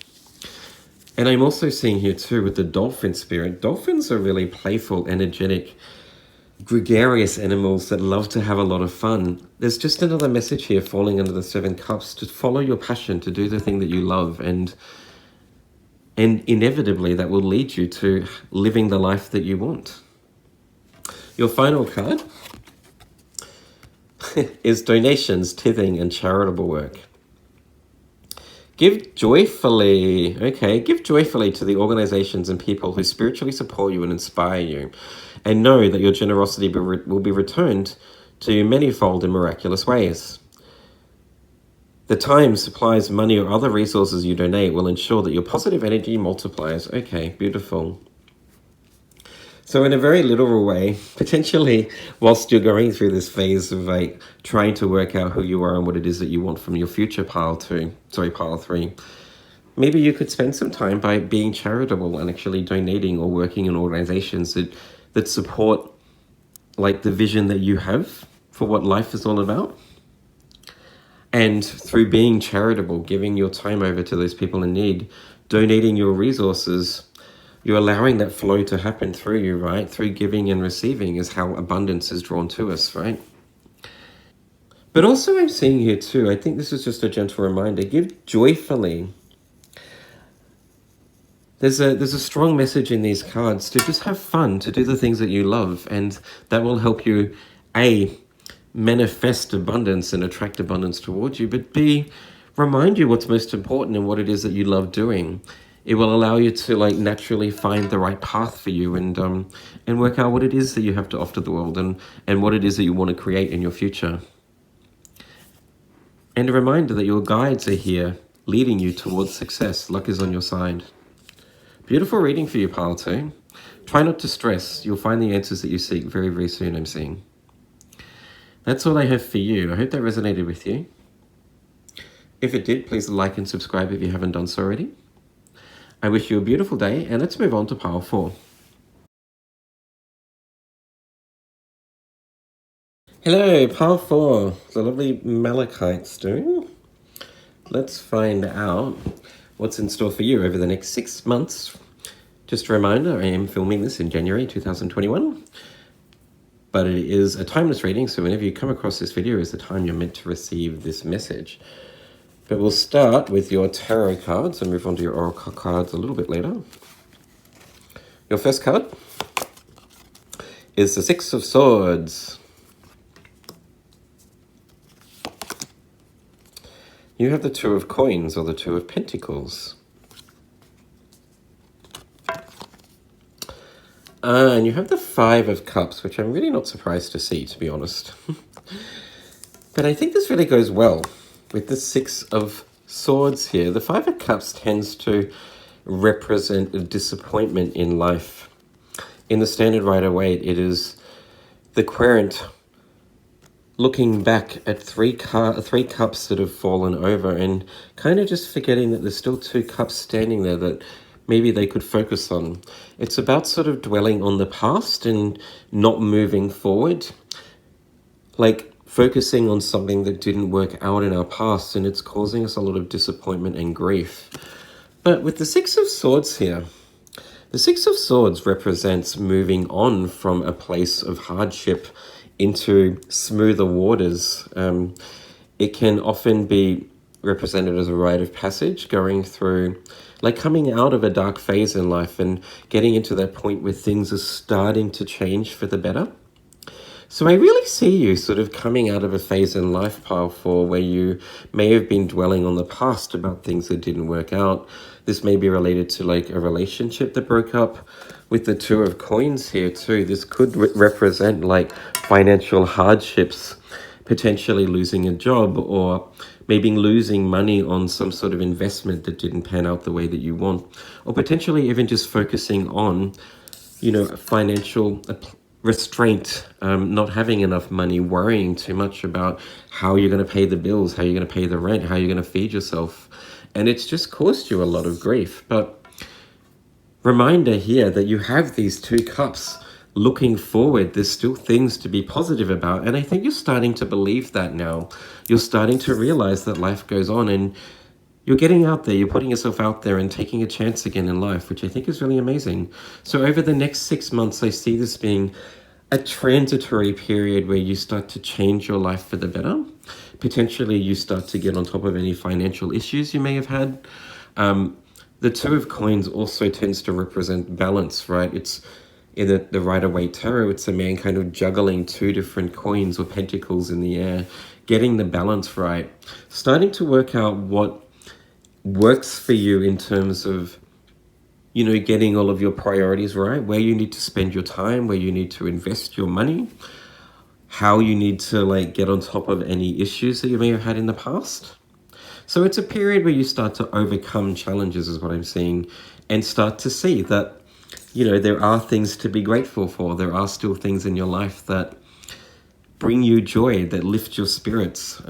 And I'm also seeing here too with the Dolphin Spirit. Dolphins are really playful, energetic, gregarious animals that love to have a lot of fun. There's just another message here falling under the 7 cups to follow your passion, to do the thing that you love, and inevitably that will lead you to living the life that you want. Your final card is donations, tithing, and charitable work. Give joyfully to the organizations and people who spiritually support you and inspire you, and know that your generosity will be returned to you manifold in miraculous ways. The time, supplies, money, or other resources you donate will ensure that your positive energy multiplies. Okay, beautiful. So in a very literal way, potentially, whilst you're going through this phase of like trying to work out who you are and what it is that you want from your future, pile 3, maybe you could spend some time by being charitable and actually donating or working in organizations that support like the vision that you have for what life is all about. And through being charitable, giving your time over to those people in need, donating your resources, you're allowing that flow to happen through you, right? Through giving and receiving is how abundance is drawn to us, right? But also I'm seeing here too, I think this is just a gentle reminder, give joyfully. There's a strong message in these cards to just have fun, to do the things that you love, and that will help you, A, manifest abundance and attract abundance towards you, but B, remind you what's most important and what it is that you love doing. It will allow you to like naturally find the right path for you and work out what it is that you have to offer the world and what it is that you want to create in your future. And a reminder that your guides are here leading you towards success. Luck is on your side. Beautiful reading for you, pile 2. Try not to stress. You'll find the answers that you seek very, very soon, I'm seeing. That's all I have for you. I hope that resonated with you. If it did, please like and subscribe if you haven't done so already. I wish you a beautiful day, and let's move on to pile 4. Hello, pile 4. The lovely Malachite's doing. Let's find out what's in store for you over the next 6 months. Just a reminder, I am filming this in January 2021, but it is a timeless reading, so whenever you come across this video is the time you're meant to receive this message. But we'll start with your tarot cards and move on to your oracle cards a little bit later. Your first card is the Six of Swords. You have the Two of Coins or the Two of Pentacles. And you have the Five of Cups, which I'm really not surprised to see, to be honest. But I think this really goes well with the Six of Swords here. The Five of Cups tends to represent a disappointment in life. In the Standard Rider-Waite, it is the querent looking back at three cups that have fallen over and kind of just forgetting that there's still 2 cups standing there that maybe they could focus on. It's about sort of dwelling on the past and not moving forward. Like focusing on something that didn't work out in our past, and it's causing us a lot of disappointment and grief. But with the Six of Swords here, the Six of Swords represents moving on from a place of hardship into smoother waters. It can often be represented as a rite of passage, going through, like coming out of a dark phase in life and getting into that point where things are starting to change for the better. So I really see you sort of coming out of a phase in life, pile 4, where you may have been dwelling on the past about things that didn't work out. This may be related to like a relationship that broke up. With the Two of Coins here too, this could represent like financial hardships, potentially losing a job or maybe losing money on some sort of investment that didn't pan out the way that you want, or potentially even just focusing on, you know, financial restraint, not having enough money, worrying too much about how you're going to pay the bills, how you're going to pay the rent, how you're going to feed yourself. And it's just caused you a lot of grief. But reminder here that you have these 2 cups looking forward. There's still things to be positive about. And I think you're starting to believe that now. You're starting to realize that life goes on and you're getting out there, you're putting yourself out there and taking a chance again in life, which I think is really amazing. So over the next 6 months, I see this being a transitory period where you start to change your life for the better. Potentially you start to get on top of any financial issues you may have had. The Two of Coins also tends to represent balance, right? It's in the Rider-Waite Tarot, it's a man kind of juggling 2 different coins or pentacles in the air, getting the balance right, starting to work out what works for you in terms of, you know, getting all of your priorities right, where you need to spend your time, where you need to invest your money, how you need to like get on top of any issues that you may have had in the past. So it's a period where you start to overcome challenges is what I'm seeing, and start to see that, you know, there are things to be grateful for. There are still things in your life that bring you joy, that lift your spirits.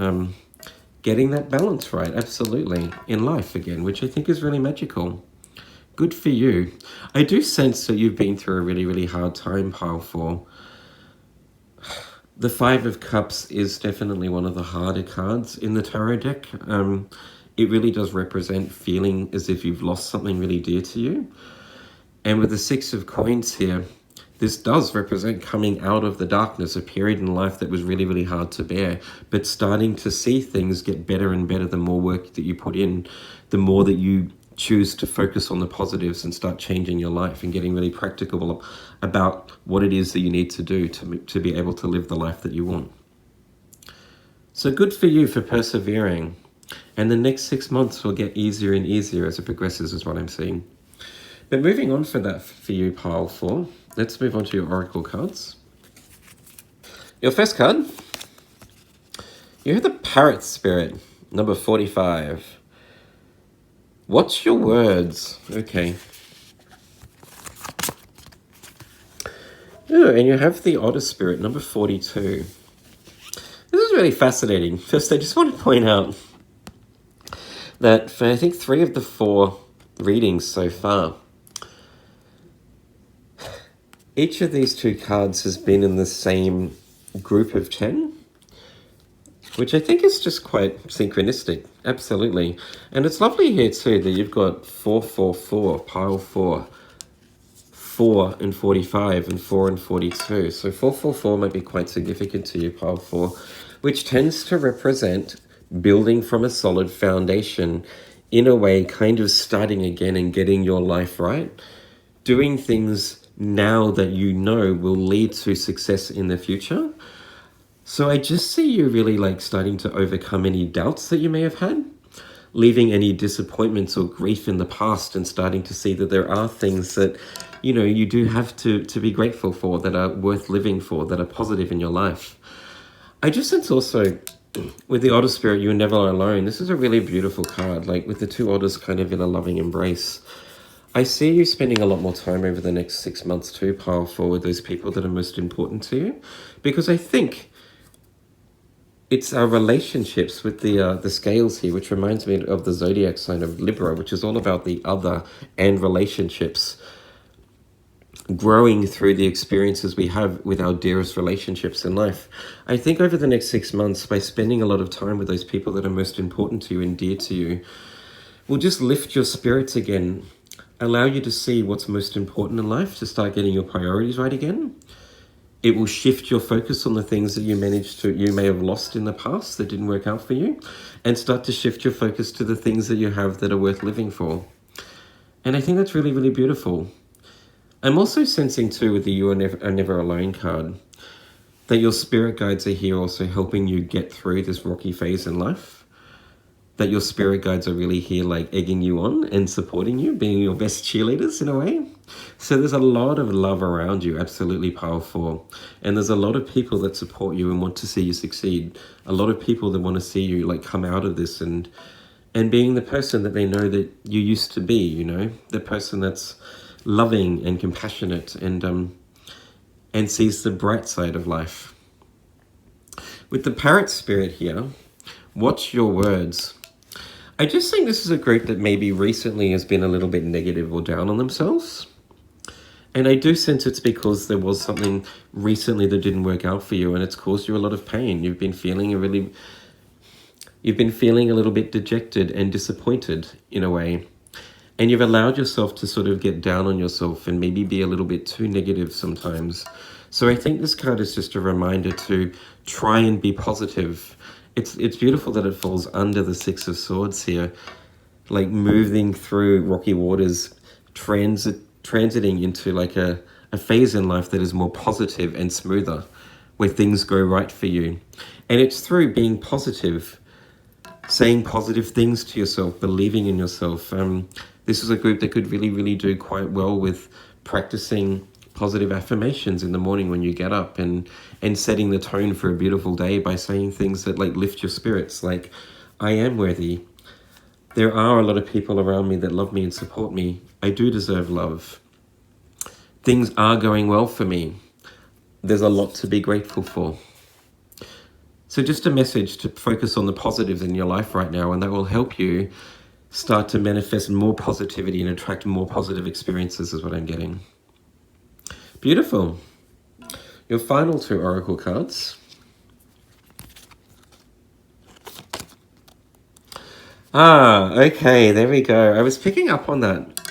Getting that balance right, absolutely, in life again, which I think is really magical. Good for you. I do sense that you've been through a really, really hard time, pile 4. The Five of Cups is definitely one of the harder cards in the tarot deck. It really does represent feeling as if you've lost something really dear to you. And with the Six of Coins here, this does represent coming out of the darkness, a period in life that was really, really hard to bear, but starting to see things get better and better the more work that you put in, the more that you choose to focus on the positives and start changing your life and getting really practical about what it is that you need to do to be able to live the life that you want. So good for you for persevering. And the next 6 months will get easier and easier as it progresses, is what I'm seeing. But moving on for that for you, pile 4, let's move on to your oracle cards. Your first card, you have the Parrot Spirit, number 45. What's your words? Okay. Oh, and you have the Otter Spirit, number 42. This is really fascinating. First, I just want to point out that for, I think, 3 of the 4 readings so far, each of these 2 cards has been in the same group of 10, which I think is just quite synchronistic. Absolutely. And it's lovely here too that you've got 444, pile 4, 4 and 45, and 4 and 42. So 444 might be quite significant to you, pile 4, which tends to represent building from a solid foundation, in a way, kind of starting again and getting your life right, doing things now that you know will lead to success in the future. So I just see you really like starting to overcome any doubts that you may have had, leaving any disappointments or grief in the past, and starting to see that there are things that, you know, you do have to be grateful for, that are worth living for, that are positive in your life. I just sense also with the Otter Spirit, you're never alone. This is a really beautiful card, like with the 2 otters kind of in a loving embrace. I see you spending a lot more time over the next 6 months too, pile 4, with those people that are most important to you, because I think it's our relationships with the scales here, which reminds me of the zodiac sign of Libra, which is all about the other and relationships, growing through the experiences we have with our dearest relationships in life. I think over the next 6 months, by spending a lot of time with those people that are most important to you and dear to you, will just lift your spirits again, allow you to see what's most important in life, to start getting your priorities right again. It will shift your focus on the things that you may have lost in the past that didn't work out for you, and start to shift your focus to the things that you have that are worth living for. And I think that's really, really beautiful. I'm also sensing too with the You Are Never Alone card, that your spirit guides are here also helping you get through this rocky phase in life. That your spirit guides are really here like egging you on and supporting you, being your best cheerleaders in a way. So there's a lot of love around you, absolutely powerful. And there's a lot of people that support you and want to see you succeed. A lot of people that want to see you like come out of this and being the person that they know that you used to be, you know, the person that's loving and compassionate and sees the bright side of life. With the Parrot Spirit here, watch your words. I just think this is a group that maybe recently has been a little bit negative or down on themselves. And I do sense it's because there was something recently that didn't work out for you and it's caused you a lot of pain. You've been feeling a little bit dejected and disappointed in a way. And you've allowed yourself to sort of get down on yourself and maybe be a little bit too negative sometimes. So I think this card is just a reminder to try and be positive. It's beautiful that it falls under the Six of Swords here, like moving through rocky waters, transiting into like a phase in life that is more positive and smoother, where things go right for you. And it's through being positive, saying positive things to yourself, believing in yourself. This is a group that could really, really do quite well with practicing positive affirmations in the morning when you get up and setting the tone for a beautiful day by saying things that like lift your spirits, like, I am worthy. There are a lot of people around me that love me and support me. I do deserve love. Things are going well for me. There's a lot to be grateful for. So just a message to focus on the positives in your life right now, and that will help you start to manifest more positivity and attract more positive experiences is what I'm getting. Beautiful. Your final 2 oracle cards. Okay, there we go. I was picking up on that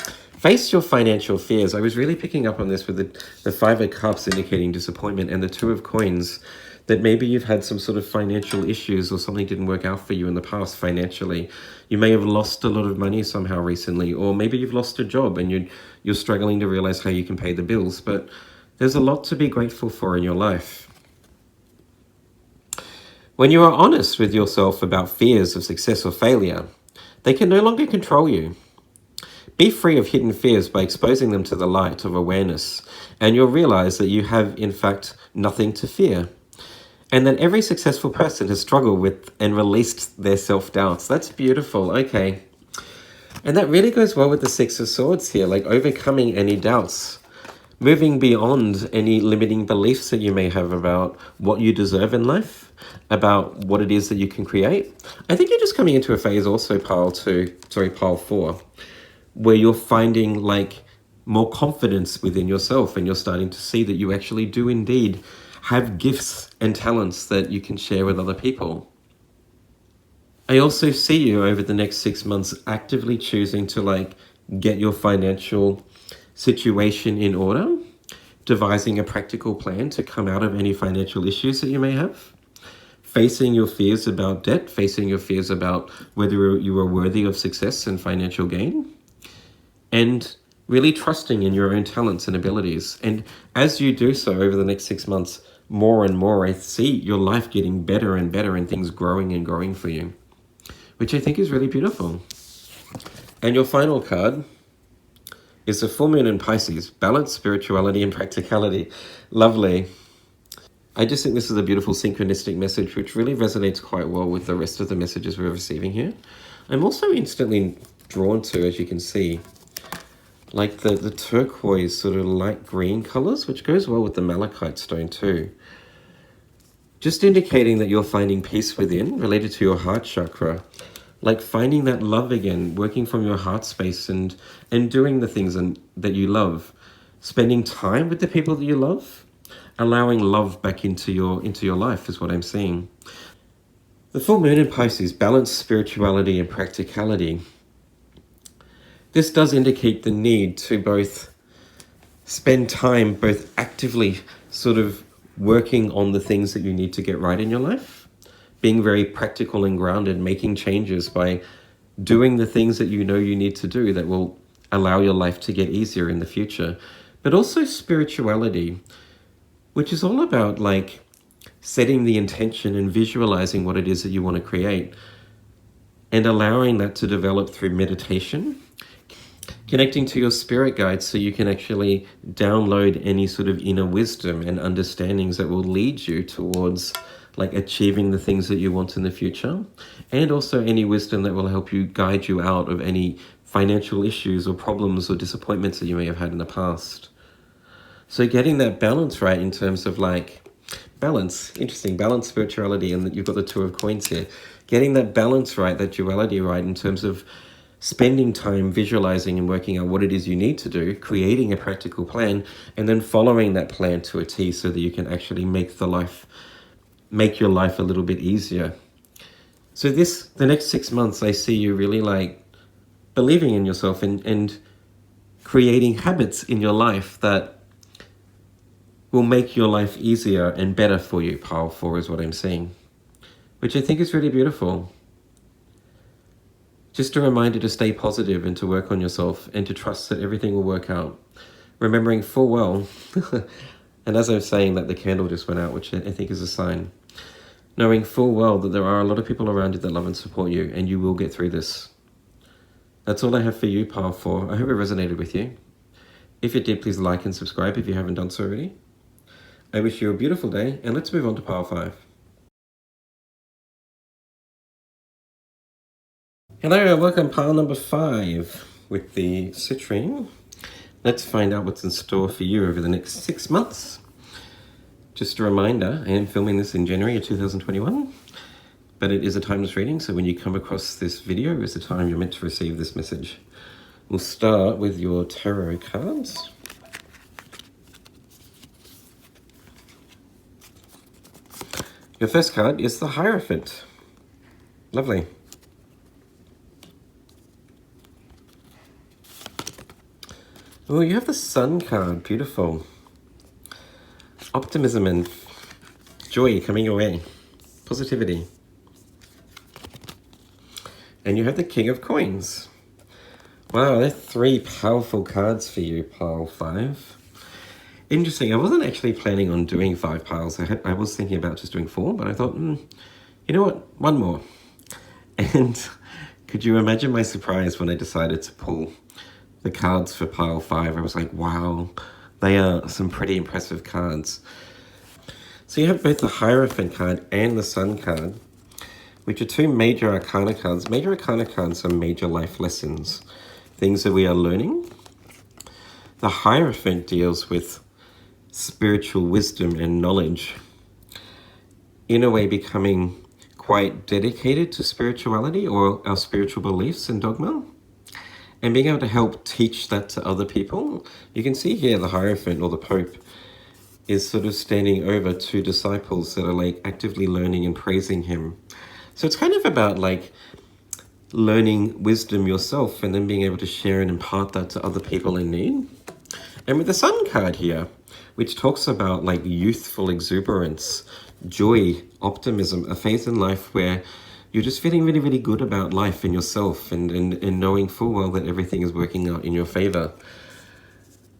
Face your financial fears. I was really picking up on this with the Five of Cups indicating disappointment and the Two of Coins, that maybe you've had some sort of financial issues or something didn't work out for you in the past financially. You may have lost a lot of money somehow recently, or maybe you've lost a job and you're struggling to realize how you can pay the bills. But there's a lot to be grateful for in your life. When you are honest with yourself about fears of success or failure, they can no longer control you. Be free of hidden fears by exposing them to the light of awareness, and you'll realize that you have, in fact, nothing to fear. And that every successful person has struggled with and released their self-doubts. That's beautiful. Okay. And that really goes well with the Six of Swords here, like overcoming any doubts, moving beyond any limiting beliefs that you may have about what you deserve in life, about what it is that you can create. I think you're just coming into a phase also, pile 4, where you're finding like more confidence within yourself, and you're starting to see that you actually do indeed have gifts and talents that you can share with other people. I also see you over the next 6 months actively choosing to like get your financial situation in order, devising a practical plan to come out of any financial issues that you may have, facing your fears about debt, facing your fears about whether you are worthy of success and financial gain, and really trusting in your own talents and abilities. And as you do so over the next 6 months, more and more, I see your life getting better and better and things growing and growing for you, which I think is really beautiful. And your final card is the full moon in Pisces, balance, spirituality, and practicality. Lovely. I just think this is a beautiful synchronistic message, which really resonates quite well with the rest of the messages we're receiving here. I'm also instantly drawn to, as you can see, like the turquoise sort of light green colors, which goes well with the malachite stone too. Just indicating that you're finding peace within, related to your heart chakra, like finding that love again, working from your heart space and doing the things that you love, spending time with the people that you love, allowing love back into your life is what I'm seeing. The full moon in Pisces, balance, spirituality, and practicality. This does indicate the need to both spend time both actively sort of working on the things that you need to get right in your life, being very practical and grounded, making changes by doing the things that you know you need to do that will allow your life to get easier in the future. But also spirituality, which is all about like setting the intention and visualizing what it is that you want to create and allowing that to develop through meditation, connecting to your spirit guides so you can actually download any sort of inner wisdom and understandings that will lead you towards like achieving the things that you want in the future, and also any wisdom that will help you guide you out of any financial issues or problems or disappointments that you may have had in the past. So getting that balance right in terms of like balance, interesting, balance, spirituality, and you've got the Two of Coins here. Getting that balance right, that duality right in terms of spending time visualizing and working out what it is you need to do, creating a practical plan, and then following that plan to a T so that you can actually make your life a little bit easier. So the next 6 months, I see you really like believing in yourself and creating habits in your life that will make your life easier and better for you. Pile 4 is what I'm seeing, which I think is really beautiful. Just a reminder to stay positive and to work on yourself and to trust that everything will work out. Remembering full well, and as I'm saying that, the candle just went out, which I think is a sign. Knowing full well that there are a lot of people around you that love and support you, and you will get through this. That's all I have for you, Pile 4. I hope it resonated with you. If it did, please like and subscribe if you haven't done so already. I wish you a beautiful day, and let's move on to Pile 5. Hello and welcome, pile number 5 with the citrine. Let's find out what's in store for you over the next 6 months. Just a reminder, I am filming this in January of 2021, but it is a timeless reading, so when you come across this video is the time you're meant to receive this message. We'll start with your tarot cards. Your first card is the Hierophant. Lovely. Oh, you have the Sun card. Beautiful. Optimism and joy coming your way. Positivity. And you have the King of Coins. Wow, they're 3 powerful cards for you, pile 5. Interesting. I wasn't actually planning on doing 5 piles. I was thinking about just doing 4, but I thought, you know what? 1 more. And could you imagine my surprise when I decided to pull the cards for pile 5? I was like, wow, they are some pretty impressive cards. So you have both the Hierophant card and the Sun card, which are 2 major arcana cards. Major arcana cards are major life lessons, things that we are learning. The Hierophant deals with spiritual wisdom and knowledge, in a way becoming quite dedicated to spirituality or our spiritual beliefs and dogma, and being able to help teach that to other people. You can see here the Hierophant, or the Pope, is sort of standing over 2 disciples that are like actively learning and praising him. So it's kind of about like learning wisdom yourself and then being able to share and impart that to other people in need. And with the Sun card here, which talks about like youthful exuberance, joy, optimism, a phase in life where you're just feeling really, really good about life and yourself, and knowing full well that everything is working out in your favor.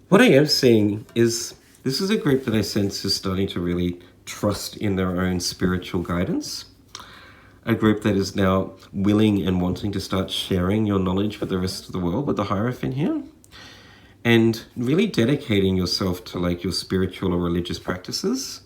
What I am seeing is this is a group that I sense is starting to really trust in their own spiritual guidance. A group that is now willing and wanting to start sharing your knowledge with the rest of the world, with the Hierophant here. And really dedicating yourself to like your spiritual or religious practices.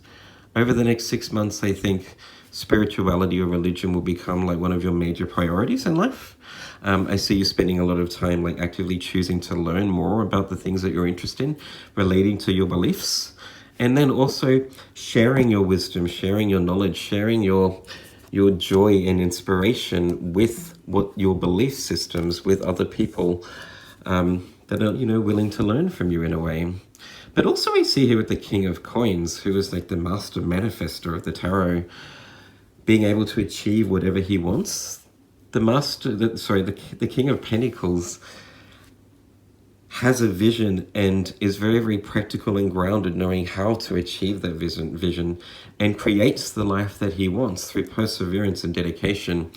Over the next 6 months, I think spirituality or religion will become like one of your major priorities in life. I see you spending a lot of time like actively choosing to learn more about the things that you're interested in, relating to your beliefs. And then also sharing your wisdom, sharing your knowledge, sharing your joy and inspiration with what your belief systems, with other people that are, you know, willing to learn from you in a way. But also I see here with the King of Coins, who is like the master manifester of the tarot, being able to achieve whatever he wants. The King of Pentacles has a vision and is very, very practical and grounded, knowing how to achieve that vision, and creates the life that he wants through perseverance and dedication,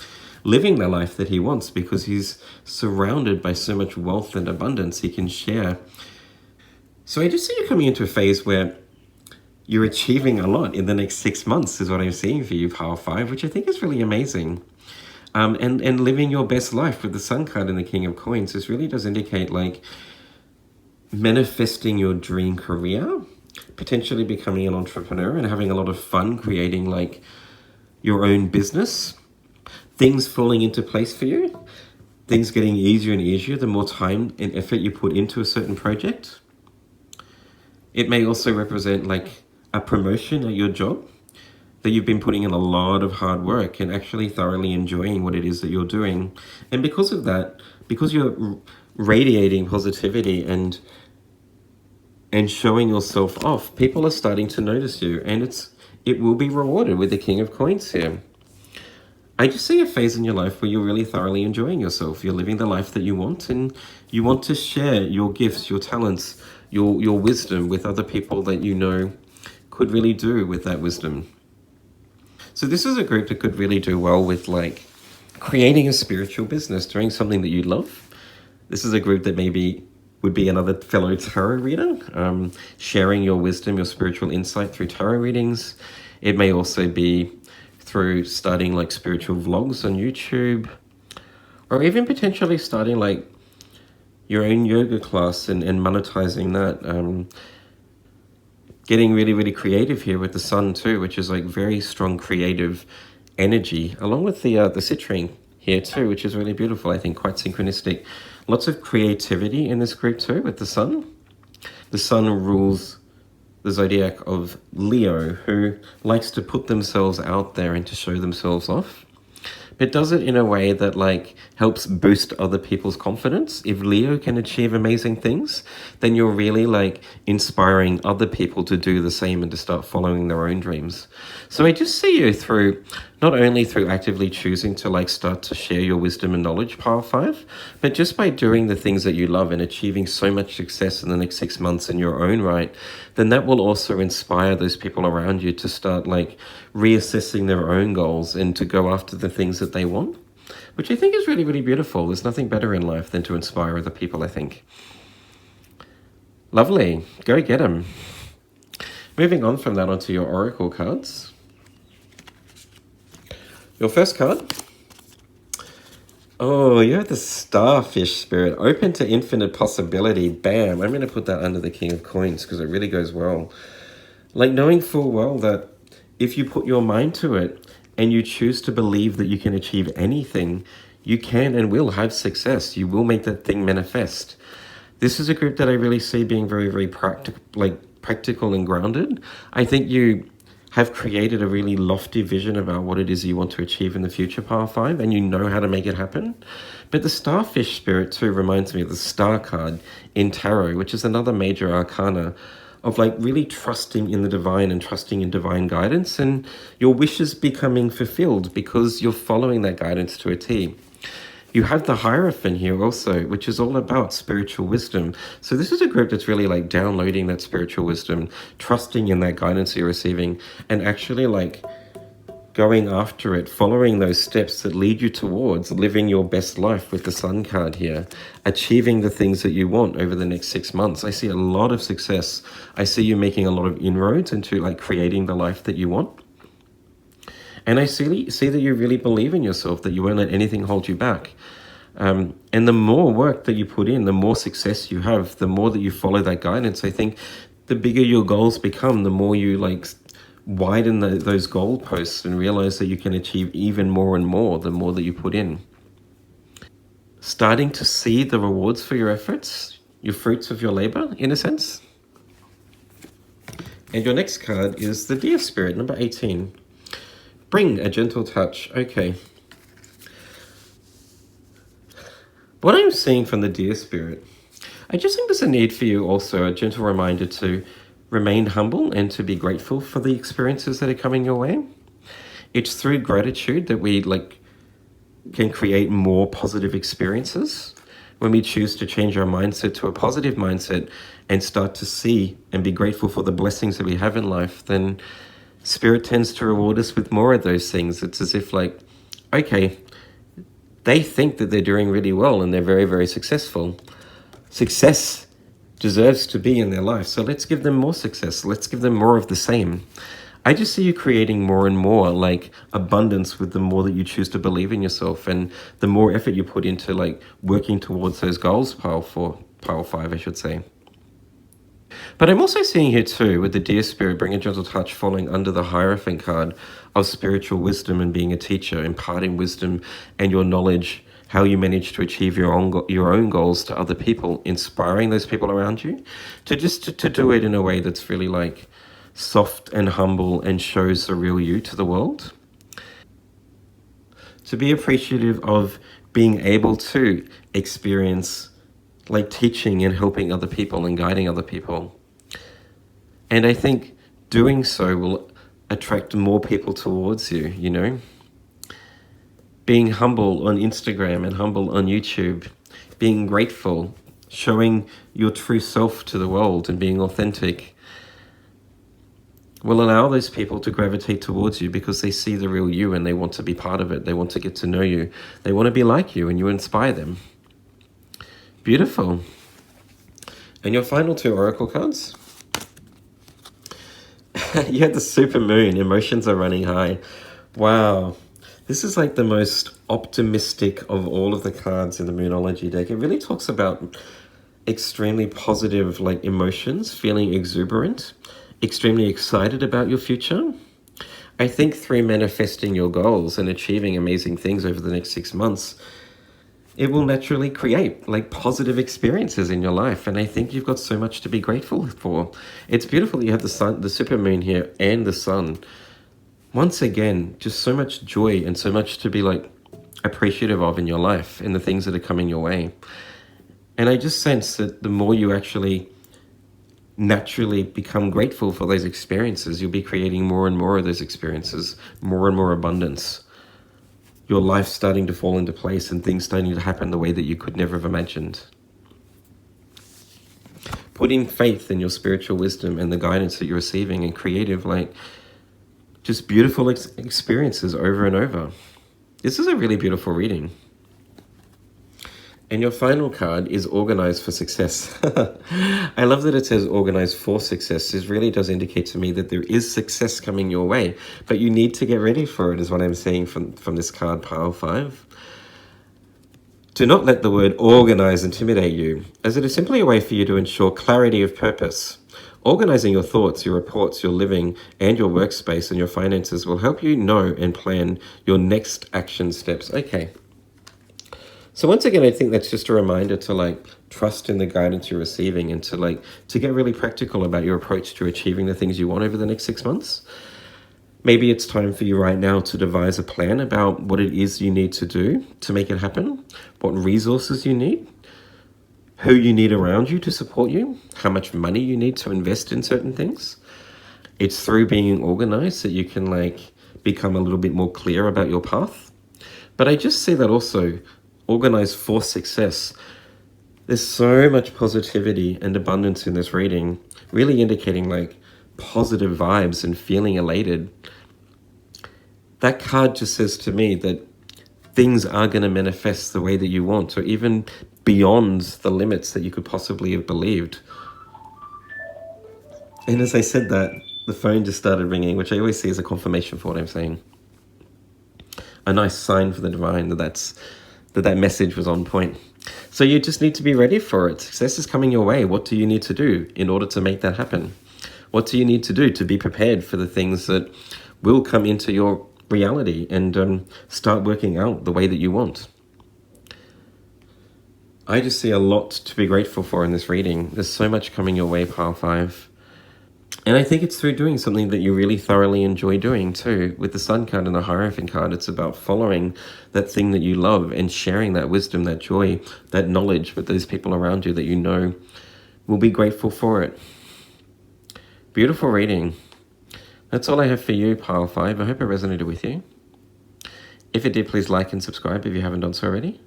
living the life that he wants because he's surrounded by so much wealth and abundance he can share. So I just see you coming into a phase where you're achieving a lot in the next 6 months is what I'm seeing for you, Power 5, which I think is really amazing. And living your best life with the Sun card and the King of Coins. This really does indicate like manifesting your dream career, potentially becoming an entrepreneur and having a lot of fun creating like your own business, things falling into place for you, things getting easier and easier the more time and effort you put into a certain project. It may also represent like a promotion at your job, that you've been putting in a lot of hard work and actually thoroughly enjoying what it is that you're doing. And because of that, because you're radiating positivity and showing yourself off, people are starting to notice you, and it will be rewarded with the King of Coins here. I just see a phase in your life where you're really thoroughly enjoying yourself. You're living the life that you want, and you want to share your gifts, your talents, your wisdom with other people that you know could really do with that wisdom. So this is a group that could really do well with like creating a spiritual business, doing something that you love. This is a group that maybe would be another fellow tarot reader, sharing your wisdom, your spiritual insight through tarot readings. It may also be through starting like spiritual vlogs on YouTube, or even potentially starting like your own yoga class and monetizing that. Getting really, really creative here with the Sun too, which is like very strong creative energy, along with the citrine here too, which is really beautiful. I think quite synchronistic. Lots of creativity in this group too with the Sun. The Sun rules the zodiac of Leo, who likes to put themselves out there and to show themselves off. It does it in a way that like helps boost other people's confidence. If Leo can achieve amazing things, then you're really like inspiring other people to do the same and to start following their own dreams. So I just see you through, not only through actively choosing to like start to share your wisdom and knowledge, Power 5, but just by doing the things that you love and achieving so much success in the next 6 months in your own right, then that will also inspire those people around you to start like reassessing their own goals and to go after the things that they want, which I think is really, really beautiful. There's nothing better in life than to inspire other people, I think. Lovely. Go get them. Moving on from that onto your oracle cards. Your first card. Oh, you have the Starfish Spirit. Open to infinite possibility. Bam. I'm going to put that under the King of Coins because it really goes well. Like knowing full well that if you put your mind to it and you choose to believe that you can achieve anything, you can and will have success. You will make that thing manifest. This is a group that I really see being very, very practical and grounded. I think you have created a really lofty vision about what it is you want to achieve in the future, Power 5, and you know how to make it happen. But the Starfish Spirit too reminds me of the Star card in Tarot, which is another major arcana of like really trusting in the divine and trusting in divine guidance and your wishes becoming fulfilled because you're following that guidance to a T. You have the Hierophant here also, which is all about spiritual wisdom. So this is a group that's really like downloading that spiritual wisdom, trusting in that guidance you're receiving, and actually like going after it, following those steps that lead you towards living your best life with the Sun card here, achieving the things that you want over the next 6 months. I see a lot of success. I see you making a lot of inroads into like creating the life that you want. And I see that you really believe in yourself, that you won't let anything hold you back. And the more work that you put in, the more success you have, the more that you follow that guidance. I think the bigger your goals become, the more you like widen those goalposts and realize that you can achieve even more and more the more that you put in. Starting to see the rewards for your efforts, your fruits of your labor, in a sense. And your next card is the Deer Spirit, number 18. Bring a gentle touch. Okay. What I'm seeing from the Deer Spirit, I just think there's a need for you also, a gentle reminder to remain humble and to be grateful for the experiences that are coming your way. It's through gratitude that we can create more positive experiences. When we choose to change our mindset to a positive mindset and start to see and be grateful for the blessings that we have in life, then Spirit tends to reward us with more of those things. It's as if like, okay, they think that they're doing really well and they're very, very successful. Success deserves to be in their life. So let's give them more success. Let's give them more of the same. I just see you creating more and more like abundance with the more that you choose to believe in yourself and the more effort you put into like working towards those goals, Power 5, I should say. But I'm also seeing here too, with the Deer Spirit, bring a gentle touch, falling under the Hierophant card of spiritual wisdom and being a teacher, imparting wisdom and your knowledge, how you manage to achieve your own goals to other people, inspiring those people around you, to do it in a way that's really like soft and humble and shows the real you to the world. To be appreciative of being able to experience like teaching and helping other people and guiding other people. And I think doing so will attract more people towards you, you know? Being humble on Instagram and humble on YouTube, being grateful, showing your true self to the world and being authentic will allow those people to gravitate towards you because they see the real you and they want to be part of it. They want to get to know you. They want to be like you and you inspire them. Beautiful. And your final two oracle cards. You had the Super Moon. Emotions are running high. Wow. This is like the most optimistic of all of the cards in the Moonology deck. It really talks about extremely positive like emotions, feeling exuberant, extremely excited about your future. I think through manifesting your goals and achieving amazing things over the next 6 months, it will naturally create like positive experiences in your life. And I think you've got so much to be grateful for. It's beautiful. You have the sun, the Super Moon here and the sun. Once again, just so much joy and so much to be like appreciative of in your life and the things that are coming your way. And I just sense that the more you actually naturally become grateful for those experiences, you'll be creating more and more of those experiences, more and more abundance. Your life starting to fall into place and things starting to happen the way that you could never have imagined. Putting faith in your spiritual wisdom and the guidance that you're receiving, and creative, like, just beautiful experiences over and over. This is a really beautiful reading. And your final card is Organized for Success. I love that it says Organized for Success. This really does indicate to me that there is success coming your way, but you need to get ready for it, is what I'm seeing from this card, Pile 5. Do not let the word organize intimidate you, as it is simply a way for you to ensure clarity of purpose. Organizing your thoughts, your reports, your living, and your workspace and your finances will help you know and plan your next action steps. Okay. So once again, I think that's just a reminder to trust in the guidance you're receiving, and to get really practical about your approach to achieving the things you want over the next 6 months. Maybe it's time for you right now to devise a plan about what it is you need to do to make it happen, what resources you need, who you need around you to support you, how much money you need to invest in certain things. It's through being organized that you can become a little bit more clear about your path. But I just see that also, organized for success. There's so much positivity and abundance in this reading, really indicating positive vibes and feeling elated. That card just says to me that things are going to manifest the way that you want, or even beyond the limits that you could possibly have believed. And as I said that, the phone just started ringing, which I always see as a confirmation for what I'm saying. A nice sign for the divine that message was on point. So you just need to be ready for it. Success is coming your way. What do you need to do in order to make that happen? What do you need to do to be prepared for the things that will come into your reality and start working out the way that you want? I just see a lot to be grateful for in this reading. There's so much coming your way, Pile 5. And I think it's through doing something that you really thoroughly enjoy doing too. With the Sun card and the Hierophant card, it's about following that thing that you love and sharing that wisdom, that joy, that knowledge with those people around you that you know will be grateful for it. Beautiful reading. That's all I have for you, Pile 5. I hope it resonated with you. If it did, please like and subscribe if you haven't done so already.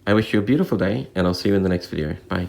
I wish you a beautiful day, and I'll see you in the next video. Bye.